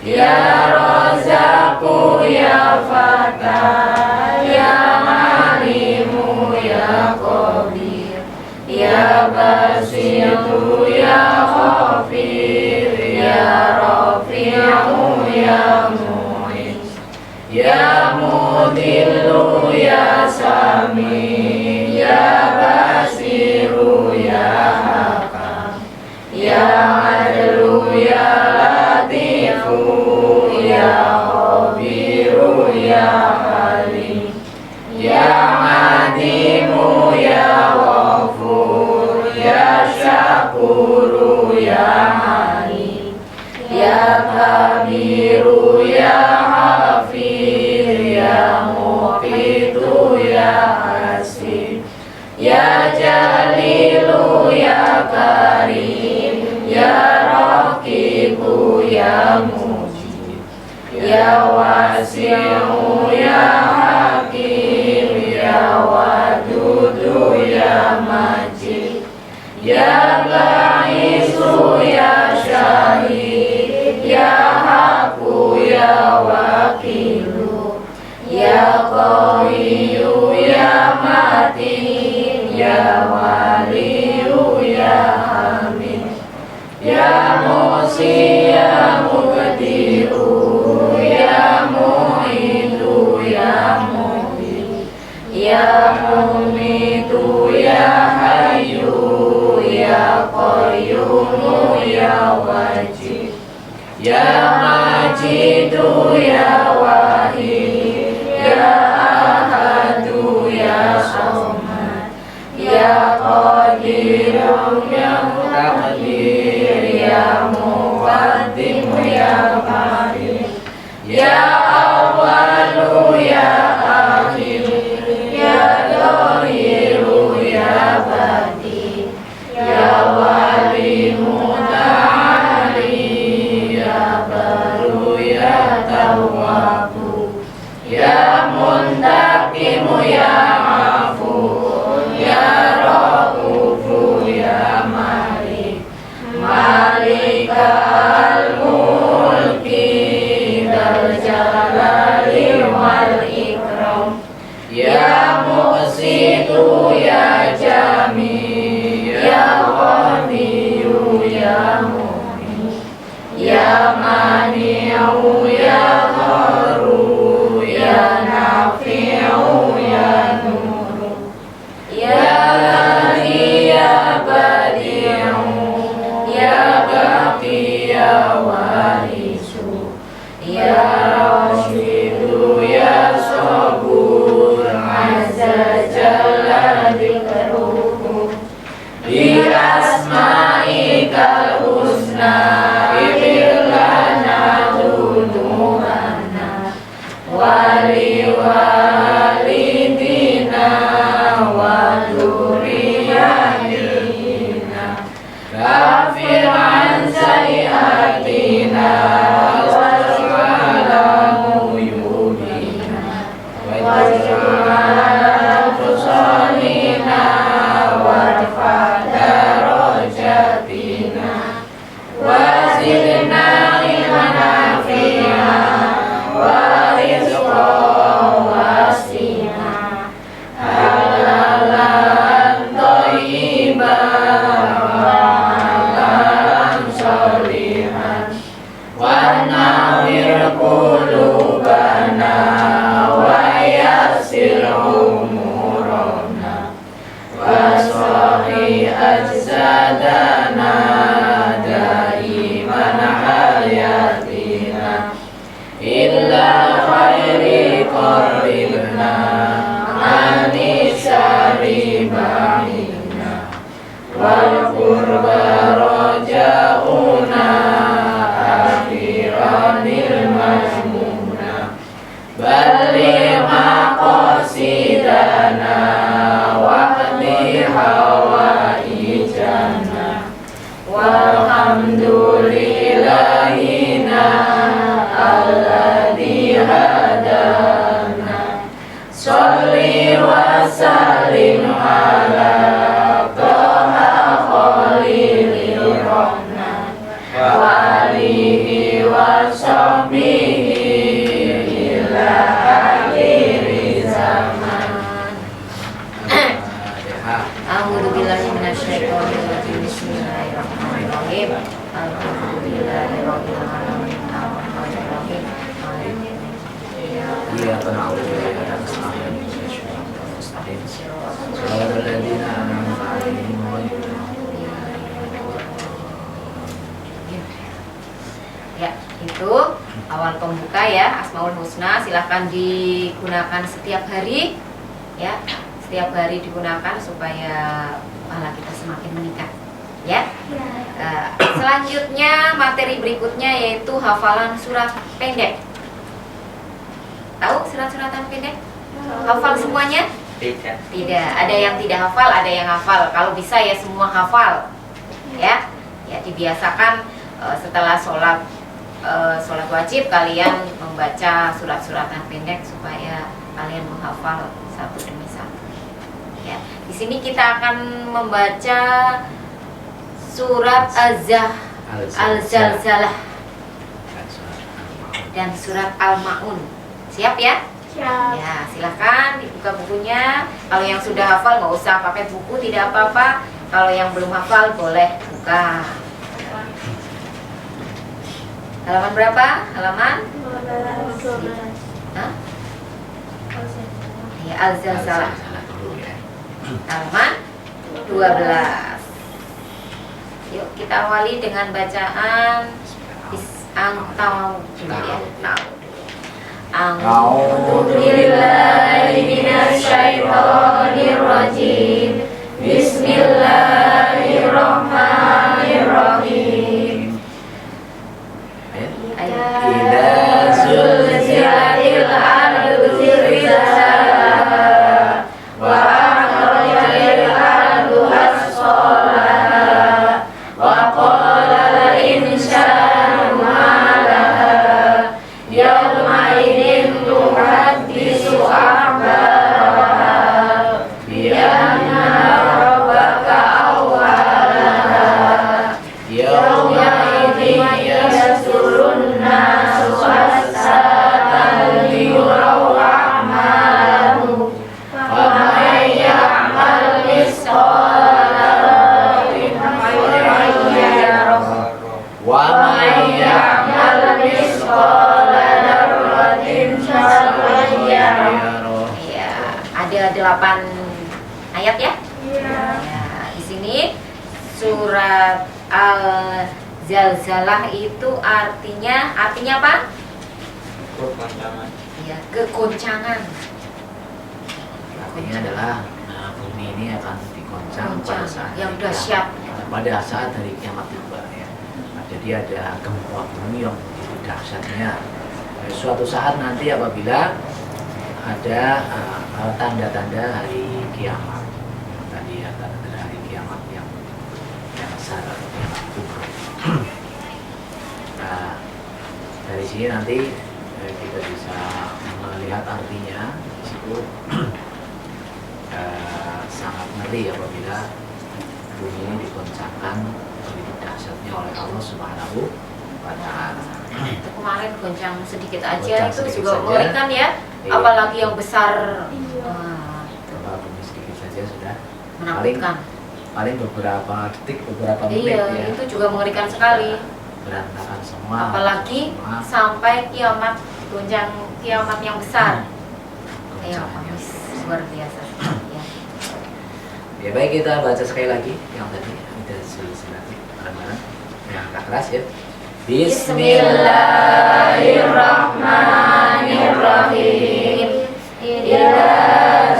ya Razzaqu ya Fatah ya Alimu ya Qadir ya Basiru ya Khafir ya Rafi'u ya Mu'in ya Mudillu ya Sami ya Basiru ya Hakam ya Adlu ya Latifu ya Khabir Ya Manimu ya Ghafur, Ya Syakuru ya Halim, Ya Kabiru ya Hafir, Ya Muqitu ya Asim, Ya Jalilu ya Karim, Ya Raqibu ya Mujib, Ya Wasi'u ya Hakim, Ya Wadudu ya Majid, Ya Ba'isu ya Syahid, Ya Haku ya Wakilu, Ya Qawiyu ya Matin, Ya Waliyu ya Hamid, Ya Musi ya Mubdi'u, Ya Mu'idu ya Mu'id, Ya Mumitu ya Hayyu, Ya Qayyumu ya Wajid, Ya Majidu ya Wahid, Ya Ahadu ya Somad, Ya Qadiru ya Taqdir, Ya Muqaddim ya Karim, Ya Awalu ya Akhir, Ya Dhahiru ya Badi, Ya Wali Muta'ali, Ya Baru ya Tawwabu, Ya Muntaqimu ya Afu, Ya Raufu ya Malik, Malikal Mulki, Dzal Jalali wal Ikram, Ya Muqsitu ya Jami, Ya Ghaniyu ya Mu'min, Ya Mani'u ya Gharu, Ya Nafi'u ya Nuru, Ya Hadi ya Badi'u, Ya Baqi ya Warisu, Ya Rashidu ya Sabur, Azza Jalla Dzikruhu, Bi asma'ikal husna, ighfir lana dzunubana, wali walidina, wa dzurriyyatina, kafir an sayyi'atina, was'alamu yubina, waj'al fusalina, warfa' darajatina, wazidna ilman nafi'a, wa rizqan wasi'a, halalan thayyiban, wa halalan sholihan, wa nawwir qulubana, wa yassir umurana, wa sahih ajsadana, daiman hayatina, illa khairi qaribna, ani syari ba'ina, wal qurba raja'una, akhiranil majmuna, balligh maqasidana, waqdi hawaijana, walhamdulillahina, alladzi hadana, sholli wa sallim ala Taha Khalilir Rahman, wa alihi wa sahbihi ila akhir zaman. A'udzubillahi minasyaitonir rajim. Bismillahirrahmanirrahim. Alhamdulillahirabbil alamin. Arrahmanirrahim. Iyyaka na'budu wa iyyaka nasta'in. Shiratal ladzina an'amta 'alaihim ghairil maghdubi 'alaihim. Ya, itu awal pembuka ya, Asmaul Husna. Silahkan digunakan setiap hari ya. Setiap hari digunakan supaya pahala kita semakin meningkat, ya. Selanjutnya materi berikutnya yaitu hafalan surat pendek. Tahu surat-suratan pendek? Hafal semuanya? Tidak. Tidak. Ada yang tidak hafal, ada yang hafal. Kalau bisa ya semua hafal, ya. Ya dibiasakan setelah sholat wajib kalian membaca surat-suratan pendek supaya kalian menghafal satu demi satu. Ya, di sini kita akan membaca surat Al-Zalzalah dan surat Al-Maun. Siap ya? Siap. Ya, silakan dibuka bukunya. Kalau yang sudah hafal nggak usah pakai buku, tidak apa-apa. Kalau yang belum hafal boleh buka. Halaman berapa? Halaman? Hah? Ya, Al-Zalzalah. dulu ya. Halaman 12. Yuk kita awali dengan bacaan A'udzu billahi minasyaitonir rajim. Bismillahirrahmanirrahim. Idza zulzilatil ardu zilzalaha wa akhrajatil ardu asqalaha wa qala al insanu ma laha yawma idzin tuhaddisu akhbaraha bi anna rabbaka awwalaha yawma idzin yasurun nasu asatan liyuraw a'malahum faman ya'mal misqala dzarratin khairan yarah wa man ya'mal misqala dzarratin syarran yarah. Ya, ada 8 ayat ya. Ya, di sini surat Al-Zalzalah itu artinya apa? Kepanjangan. Ya, kegoncangan. artinya adalah bumi ini akan diguncang pada saat yang hari dahsyat. kiamat. Pada saat hari kiamat tiba ya. Nah, jadi ada gempa bumi yang begitu dahsyatnya. Suatu saat nanti apabila ada tanda-tanda hari kiamat, tadi ya tanda-tanda hari kiamat yang besar atau kiamat kubra. Nah, dari sini nanti kita bisa melihat artinya di situ. Sangat ngeri apabila bumi ini digoncangkan begitu dahsyatnya oleh Allah Subhanahu wa Ta'ala. Itu kemarin goncang sedikit aja Goncang itu sedikit juga saja. mengerikan ya. Iya. Apalagi yang besar. Iya. Wah, itu Coba bumi sedikit saja sudah menakutkan. paling beberapa detik, beberapa menit Iya, ya. itu juga mengerikan sekali. Berantakan semua. Apalagi semua sampai kiamat, goncang kiamat yang besar. Ya, goncangannya. luar biasa sekali ya. Ya baik, kita baca sekali lagi yang tadi ada silsilatif bareng-bareng yang agak keras ya. Bismillahirrahmanirrahim. Idza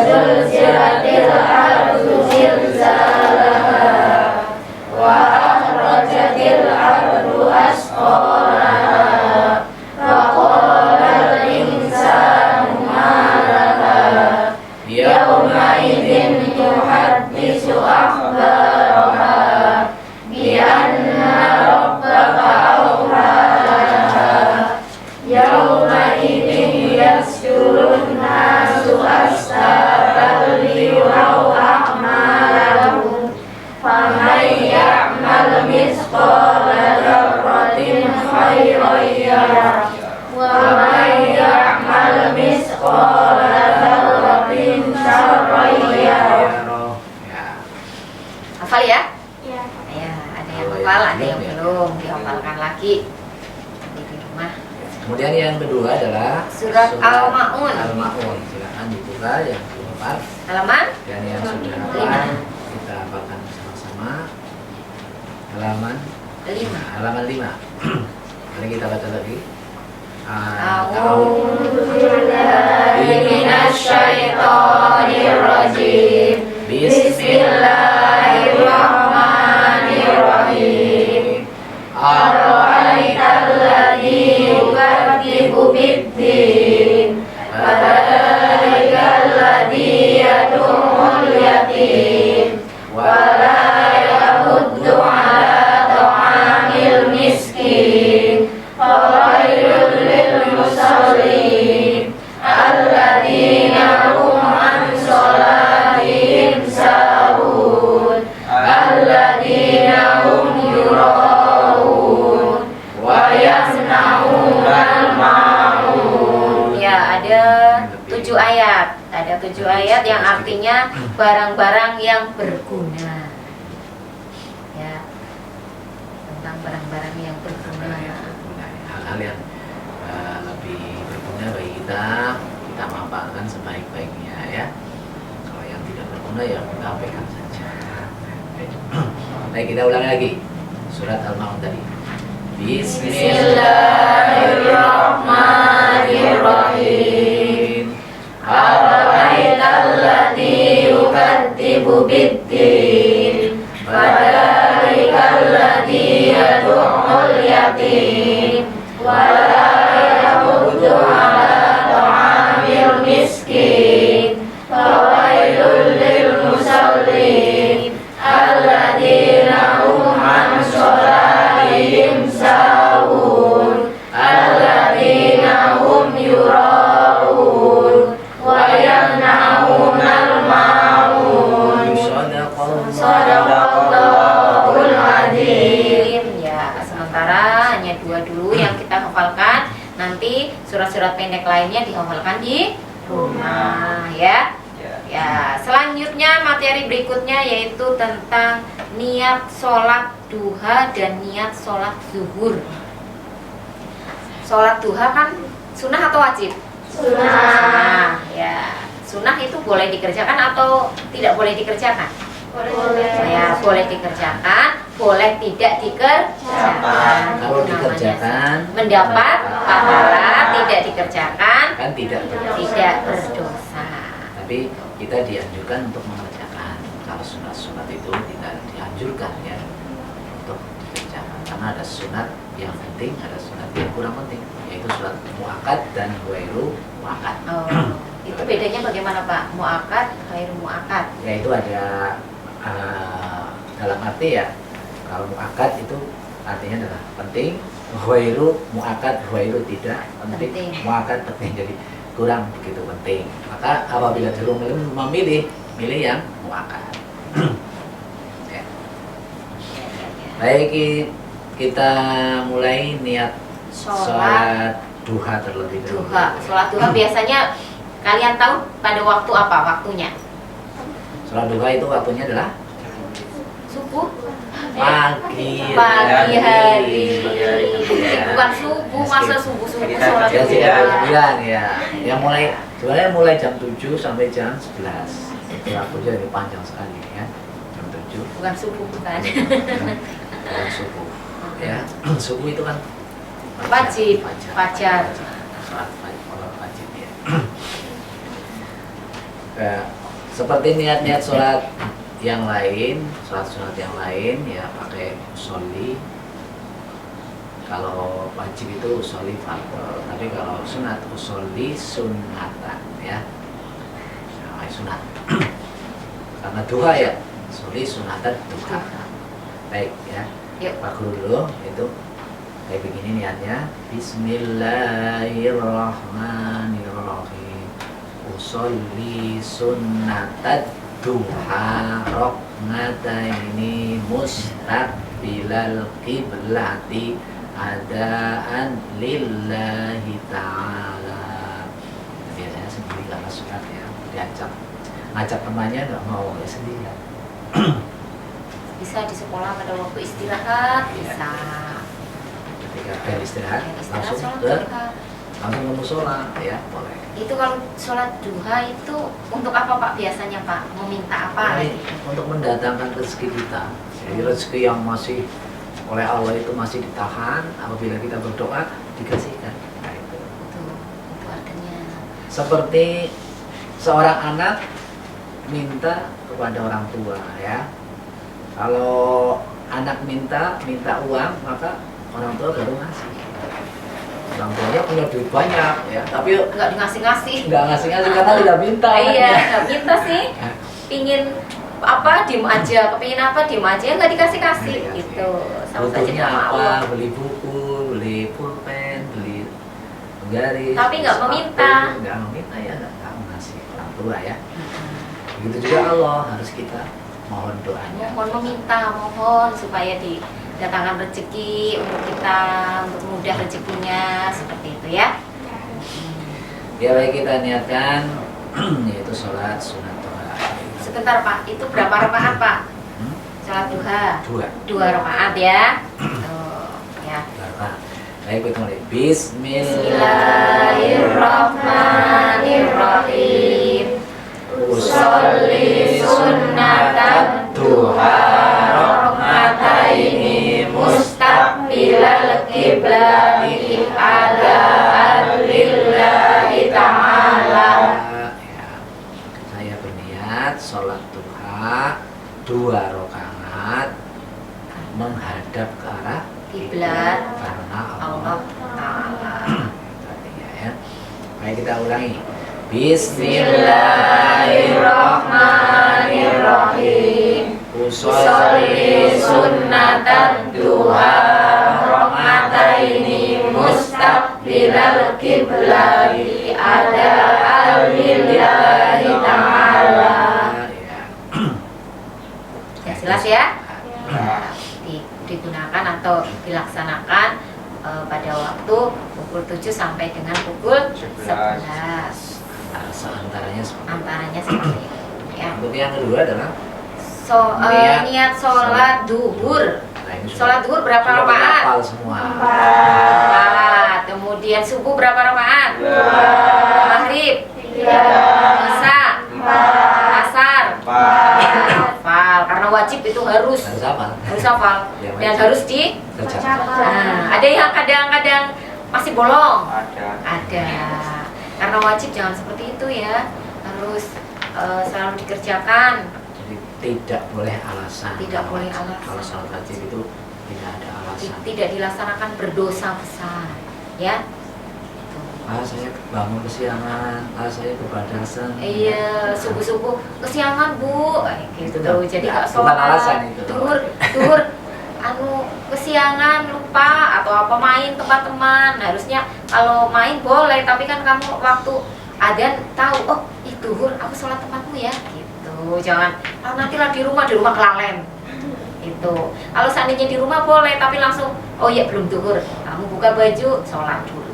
zulzilatil ardu zilzalaha wa akhrajatil ardu asqalaha wa qala al insanu ma laha yawma idzin tuhaddisu akhbaraha bi anna rabbaka awhalaha yawma idzin yasurun nasu asatan liyuraw a'malahum faman ya'mal misqala dzarratin khairan yarah wa man ya'mal misqala dzarratin syarran yarah. Ya. Hafal ya? Ya. Ya, ada yang Oh, hafal, ya. ada yang belum dihafalkan lagi. Nanti di rumah. Kemudian yang kedua adalah Surat Al-Maun. Al-Maun. Silakan dibuka yang belum hafal Halaman dan yang sudah Lima. hafal kita hafalkan bersama-sama. Halaman 5. halaman 5. Mari kita baca lagi. A'udzu billahi minasyaitonir yatim wala yahuddu ala ta'amil miskin fawailul lil musallin alladzina hum an sholatihim sahun alladzina hum yura'un wa yamna'unal ma'un. Ya, ada 7 ayat. Ada 7 ayat yang artinya barang-barang yang berguna. Ya. Tentang barang-barang yang berguna. Hal-hal yang lebih berguna bagi kita manfaatkan sebaik-baiknya ya. Kalau yang tidak berguna ya kita abaikan saja. Baik, kita ulangi lagi surat Al-Maun tadi. Bismillahirrahmanirrahim. Ara'aital ladzi yukadzibu bid-din fadzalikal ladzi yad'ul yatim wa la yahuddu ala ta'amil miskin fawailul lil musallin alladzina hum an sholatihim sahun alladzina hum yura'un wa yamna'unal ma'un. Shadaqallahul adzim. Ya, sementara hanya 2 dulu yang kita hafalkan. Nanti surat-surat pendek lainnya dihafalkan di rumah ya. Ya, selanjutnya materi berikutnya yaitu tentang niat sholat duha dan niat sholat zuhur. Sholat duha kan sunnah atau wajib? Sunnah. Ya, sunnah itu boleh dikerjakan atau tidak boleh dikerjakan? Boleh. Ya, boleh dikerjakan, boleh tidak dikerjakan. Kalau dikerjakan mendapat pahala, tidak dikerjakan kan tidak berdosa. Tapi kita dianjurkan untuk mengerjakan. Kalau sunat-sunat itu tidak dianjurkan ya untuk dikerjakan, karena ada sunat yang penting, ada sunat yang kurang penting, yaitu sunat muakkad dan ghairu muakkad. Oh, itu bedanya bagaimana Pak? Muakkad, ghairu muakkad? Yaitu ada dalam arti ya, kalau muakkad itu artinya adalah penting, ghairu muakkad, ghairu tidak penting, muakkad penting, jadi kurang begitu penting. Maka apabila disuruh milih yang muakkad. Ya. Baik, kita mulai niat sholat duha terlebih dahulu. Sholat duha biasanya kalian tahu pada waktu apa waktunya? Sholat duha itu waktunya adalah Subuh? pagi hari. Ya. Bukan subuh, masa subuh Kita sholat Ya, duha. ya. Yang sebenarnya mulai jam 7 sampai jam 11. Itu waktunya jadi panjang sekali ya. Jam 7. Bukan subuh, bukan. Bukan subuh. Ya, subuh itu kan Wajib, fajar. Sholat wajib ya. Seperti niat-niat sholat yang lain, sholat sunat yang lain ya pakai usolli. Kalau wajib itu usolli fardhu, tapi kalau sunat usolli sunnatan ya. Nah, sunat. Karena duha ya, usolli sunatan duha. Baik ya. Yuk. Pakai dulu itu kayak begini niatnya. Bismillahirrahmanirrahim. Usolli sunnatan duha roknataini mustaqbilal qiblati adaan lillahi ta'ala. Biasanya sendiri karena sunat ya, ngajak temannya nggak mau ya sendiri. Bisa di sekolah pada waktu istirahat, Iya. bisa. Ketika bel istirahat Istirahat sholat ke duha. musola ya boleh. Itu kalau sholat duha itu untuk apa Pak biasanya Pak? Meminta apa? Ini untuk mendatangkan rezeki kita. Jadi rezeki yang masih oleh Allah itu masih ditahan, apabila kita berdoa dikasihkan. Nah, itu artinya. seperti seorang anak minta kepada orang tua ya. Kalau anak minta uang, maka orang tua baru ngasih. Orang tuanya punya duit banyak ya, tapi Nggak ngasih-ngasih nggak ngasih karena tidak minta. Iya, nggak minta sih. Pingin apa diem aja, kepingin apa diem aja, nggak dikasih Nggak gitu. Sama saja Butuhnya sama apa? Allah. Beli buku, beli pulpen, beli penggaris. Tapi nggak sepatu. meminta. Nggak meminta ya, nggak tahu ngasih orang tua ya. Begitu juga Allah, harus kita mohon doanya. Mohon meminta, mohon supaya didatangkan rezeki untuk kita, untuk mudah rezekinya seperti itu ya. Ya baik, kita niatkan yaitu sholat sunat duha. Sebentar Pak, itu berapa rakaat Pak? Hmm? Sholat duha. 2 2 rakaat ya. Tuh, ya. rakaat. Baik, kita mulai. Bismillahirrahmanirrahim. Usolli sunnatan duha rakaataini mustaqbilal qiblati ala lillahi ta'ala. Ya, saya berniat sholat duha 2 rakaat menghadap ke arah Kiblat karena Allah Allah. Ta'ala. Artinya ya. Baik, kita ulangi. Bismillahirrahmanirrahim. Usolli sunnatan duha rakaataini mustaqbilal qiblati ada lillahi ta'ala. Ya. Ya jelas ya. Digunakan atau dilaksanakan pada waktu pukul 7 sampai dengan pukul 11. Seantaranya seperti itu. Antaranya seperti itu ya. Untuk yang kedua adalah Niat sholat duhur. nah, ini Sholat duhur berapa sudah rakaat? hafal semua. 4. Kemudian subuh berapa rakaat? 2, Maghrib, Isya, Asar. Hafal karena wajib itu harus Harus hafal. hafal Ya, dan wajib. harus di. Kerjakan. Nah, ada yang kadang-kadang masih bolong. ada. Karena wajib jangan seperti itu ya. Harus selalu dikerjakan. Jadi tidak boleh alasan. Tidak boleh alasan. Kalau sholat wajib itu tidak ada alasan. Tidak dilaksanakan berdosa besar, ya. Saya bangun kesiangan, saya kebablasan. Iya, subuh-subuh kesiangan Bu, gitu. Itu Jadi nggak- nggak bukan alasan sholat. itu. Duhur, kesiangan lupa atau apa main tempat teman. Harusnya kalau main boleh, tapi kan kamu waktu adzan tahu, oh itu duhur aku sholat tempatmu ya, gitu. Jangan nanti lah di rumah kelalen. Itu. Kalau seandainya di rumah boleh, tapi langsung oh iya belum duhur, kamu buka baju sholat dulu.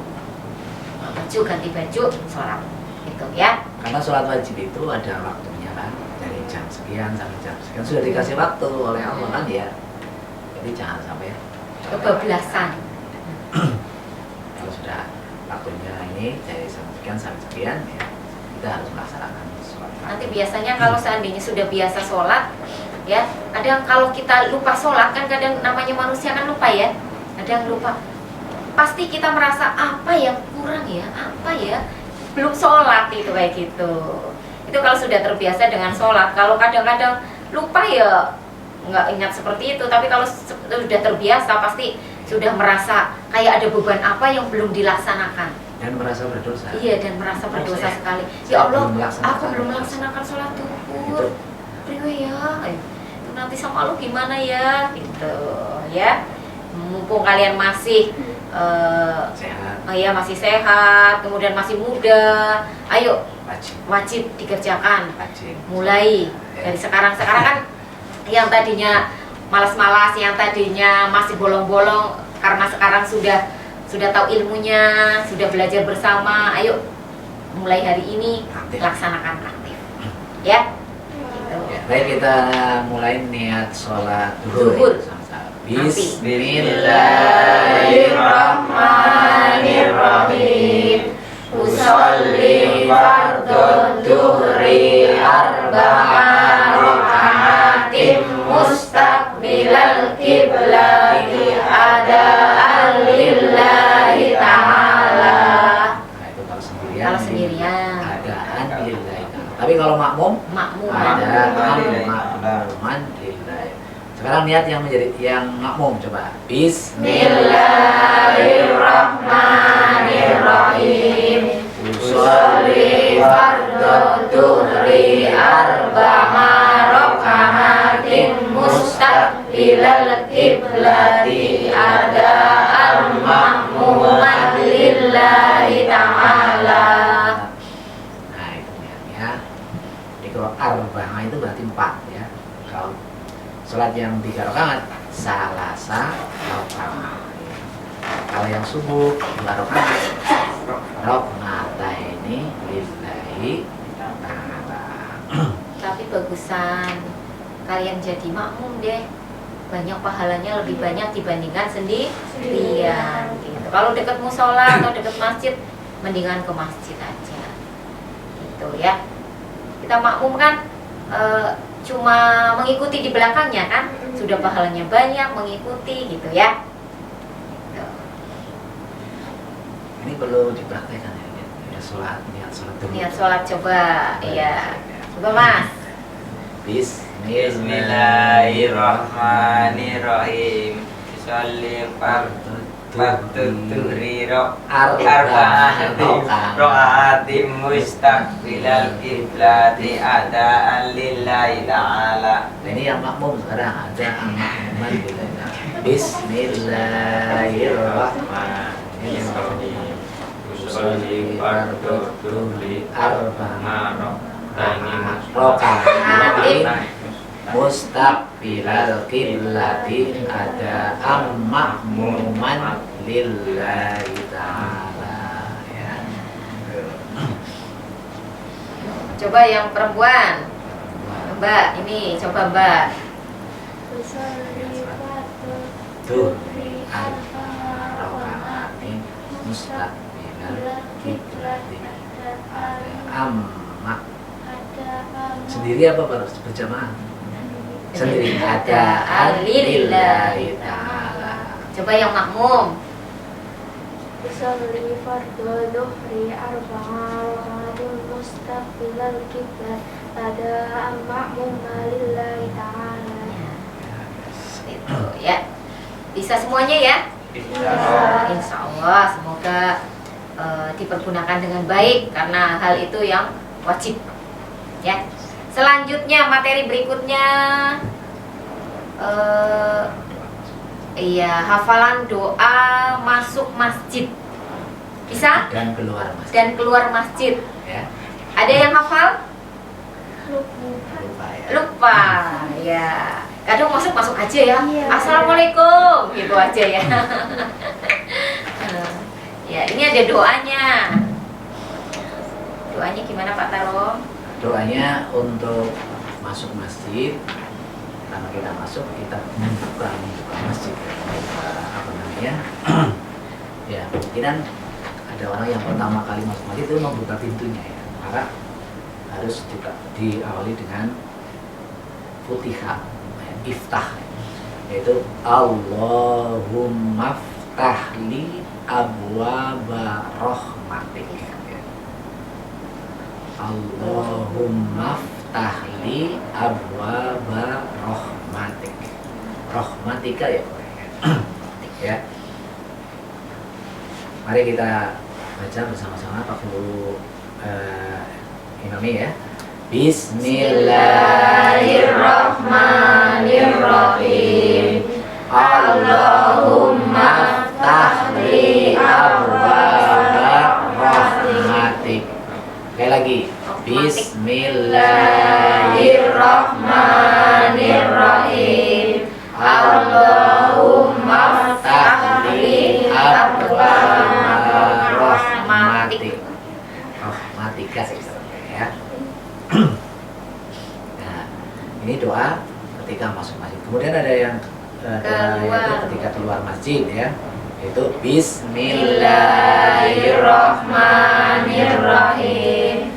Baju ganti baju sholat, gitu ya. Karena sholat wajib itu ada waktunya kan, dari jam sekian sampai jam sekian sudah dikasih waktu oleh Allah kan ya. Jadi jangan sampai Kebablasan. kalau sudah waktunya ini dari jam sekian sampai sekian ya, kita harus melaksanakan sholat. Nanti biasanya kalau seandainya sudah biasa sholat, ya kadang kalau kita lupa sholat kan kadang namanya manusia kan lupa ya, kadang lupa. Pasti kita merasa apa yang kurang ya, apa ya belum sholat itu kayak gitu. Itu kalau sudah terbiasa dengan sholat. Kalau kadang-kadang lupa ya nggak ingat seperti itu. Tapi kalau sudah terbiasa pasti sudah merasa kayak ada beban apa yang belum dilaksanakan. Dan merasa berdosa. Iya, dan merasa berdosa saya- sekali. saya Ya Allah, belum melaksanakan. aku belum melaksanakan sholat duhur. Itu. Priwe ya, itu nanti sama lu gimana ya, gitu ya. Mumpung kalian masih Sehat, ya masih sehat, kemudian masih muda, ayo wajib, wajib dikerjakan. wajib. Mulai dari sekarang. Sekarang kan yang tadinya malas-malas, yang tadinya masih bolong-bolong, karena sekarang sudah tahu ilmunya, sudah belajar bersama. Ayo mulai hari ini Aktif. laksanakan aktif, ya. Gitu. Ya, baik, kita mulai niat sholat duhur. Duhur. Sama-sama. Bismillahirrahmanirrahim. Usolli fardhu duhri arba'a raka'atin mustaqbilal qiblati ada'an lillahi ta'ala. Nah, itu kalau sendirian. Kalau sendirian. Adaan lillahi ta'ala. Tapi kalau makmum Makmum. ada lillahi makmuman lillahi. Sekarang niat yang menjadi yang makmum, coba. Bismillahirrahmanirrahim. Usolli fardhu duhri arba'a kiblati adaan ma'muman lillahi ta'ala. Nah itu ya. Jadi kalau arba'ah itu berarti 4 ya. Kalau sholat yang 3 rakaat salasa rakaat. Kalau yang subuh 2 rakaat rakaataini lillahi ta'ala. Tapi bagusan kalian jadi makmum deh, banyak pahalanya, lebih banyak dibandingkan sendirian gitu. Kalau dekat musola atau dekat masjid, mendingan ke masjid aja gitu ya. Kita makmum kan cuma mengikuti di belakangnya kan, sudah pahalanya banyak mengikuti gitu ya. Gitu. Ini perlu dipraktekkan ya, niat sholat dulu. Niat sholat coba, iya. Coba Mas. Bismillahirrahmanirrahim. Sholli fardu tuhri arba'atin mustaqbilal kiblati adaan lillahi ta'ala. Ini yang makmum sekarang ada makmuman gitu ya. Bismillahirrahmanirrahim. Usolli fardu tuhri Rokaatin mustaqbilal kiblati ada makmuman lillahi ta'ala ya. Coba yang perempuan. Mbak, ini coba Mbak. Tuh rokaatin mustaqbilal kiblati ada sendiri apa harus berjamaah? Sendiri ada lillahi ta'ala. Coba yang makmum. Usolli fardhu dhuhri arba'atin mustaqbilal qiblat ada ma'muma lillahi ta'ala. Itu ya. Bisa semuanya ya? Insya Allah semoga dipergunakan dengan baik karena hal itu yang wajib ya. Selanjutnya materi berikutnya hafalan doa masuk masjid. Bisa? Dan keluar masjid. Dan keluar masjid. Ya. Ada yang hafal? Lupa ya. Lupa ya. Kadang masuk aja ya. Iya. Assalamualaikum gitu aja ya. Ya, ini ada doanya. Doanya gimana Pak Tarom? Doanya untuk masuk masjid, karena kita masuk kita membuka masjid, apa namanya? Ya mungkinan ada orang yang pertama kali masuk masjid itu membuka pintunya ya, maka harus juga diawali dengan Futihah, iftah, yaitu Allahumma ftahli abwaba rahmatik. Allahumma ftahli abwaba rahmatik. Rahmatika ya. Ya. Mari kita baca bersama-sama Pak Guru Imami ya. Bismillahirrahmanirrahim. Allahumma ftahli abwaba rahmatik. Sekali lagi. Bismillahirrahmanirrahim. Allahumma ftahli abwaba rahmatik. Rahmatika ya. Nah, ini doa ketika masuk masjid. Kemudian ada yang yaitu ketika keluar masjid ya. Yaitu Bismillahirrahmanirrahim.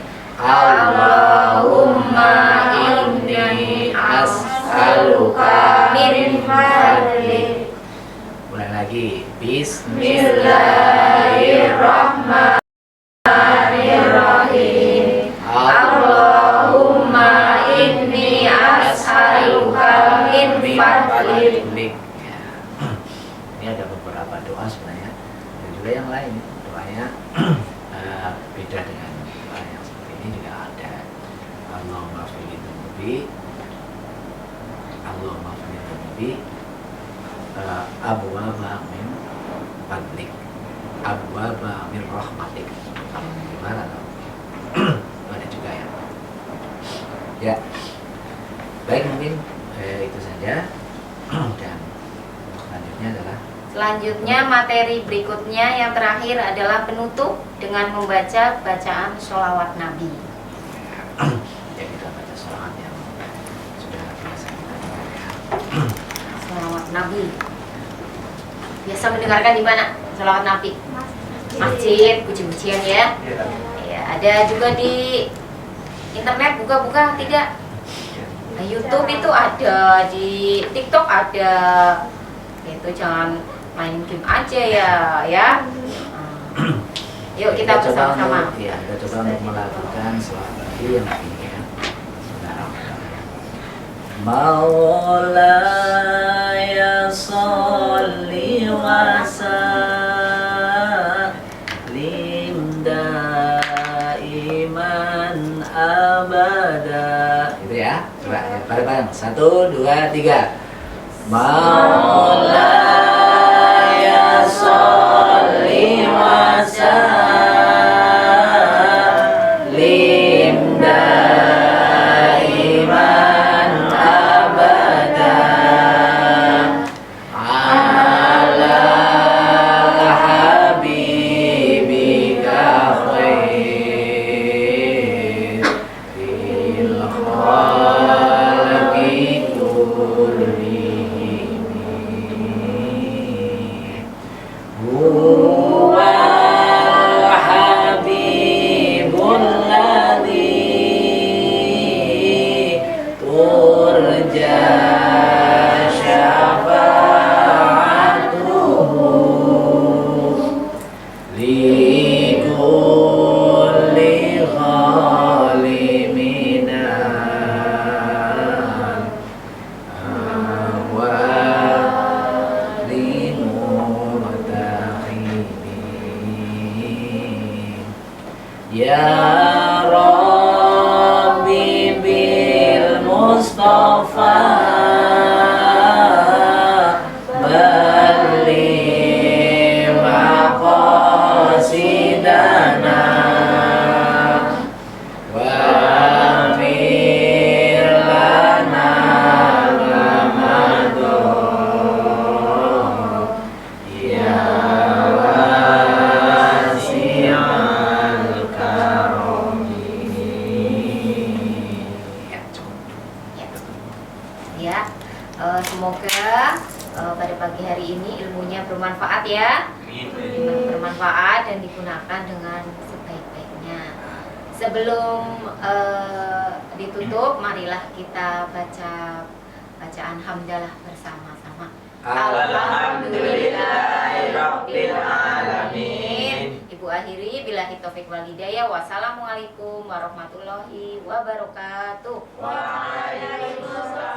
Allahumma inni as'aluka min fadlik. Ulang lagi. Bismillahirrahmanirrahim. Allahumma inni as'aluka min fadlik. Ya. Ini ada beberapa doa sebenarnya. Dan juga yang lain doanya beda dengan yang seperti ini juga ada. Allahumma fili dhunubi, Allahumma fili dhunubi, abwaba min fadlik, abwaba min rahmatik. Gimana dong? Ada juga ya. Ya, baik, mungkin itu saja. Dan selanjutnya adalah materi berikutnya yang terakhir adalah penutup dengan membaca bacaan sholawat Nabi. ya, kita baca sholawat yang sudah biasa kita dengar ya. Sholawat Nabi. Biasa mendengarkan di mana sholawat Nabi? Masjid, puji-pujian ya. Ya, ada juga di internet, buka-buka tidak? Nah, YouTube itu ada, di TikTok ada. Itu jangan main game aja ya. Yuk kita coba bersama-sama. untuk, ya, kita coba untuk melakukan sholawat Nabi yang begini ya. Maulaya sholli wa sallim daiman abada. Gitu ya. Coba ya, bareng-bareng. 1, 2, 3. Maulaya sholli wa sallim daiman abada ala habibika khairil khalqi kullihim. Huwal habibul ladzi turja syafa'atuhu li kulli khaliminal awalin mutakhibin. Ya Rabbi bil Mustafa balligh maqasidana waghfir lana Ramadan ya wasi'al karami. Ya, cukup. Ya, semoga pada pagi hari ini ilmunya bermanfaat ya. Bermanfaat dan digunakan dengan sebaik-baiknya. Sebelum ditutup, marilah kita baca bacaan hamdalah bersama-sama. Alhamdulillahirabbil alamin. Ibu akhiri billahi taufik wal hidayah. Wassalamualaikum warahmatullahi wabarakatuh. Waalaikumsalam.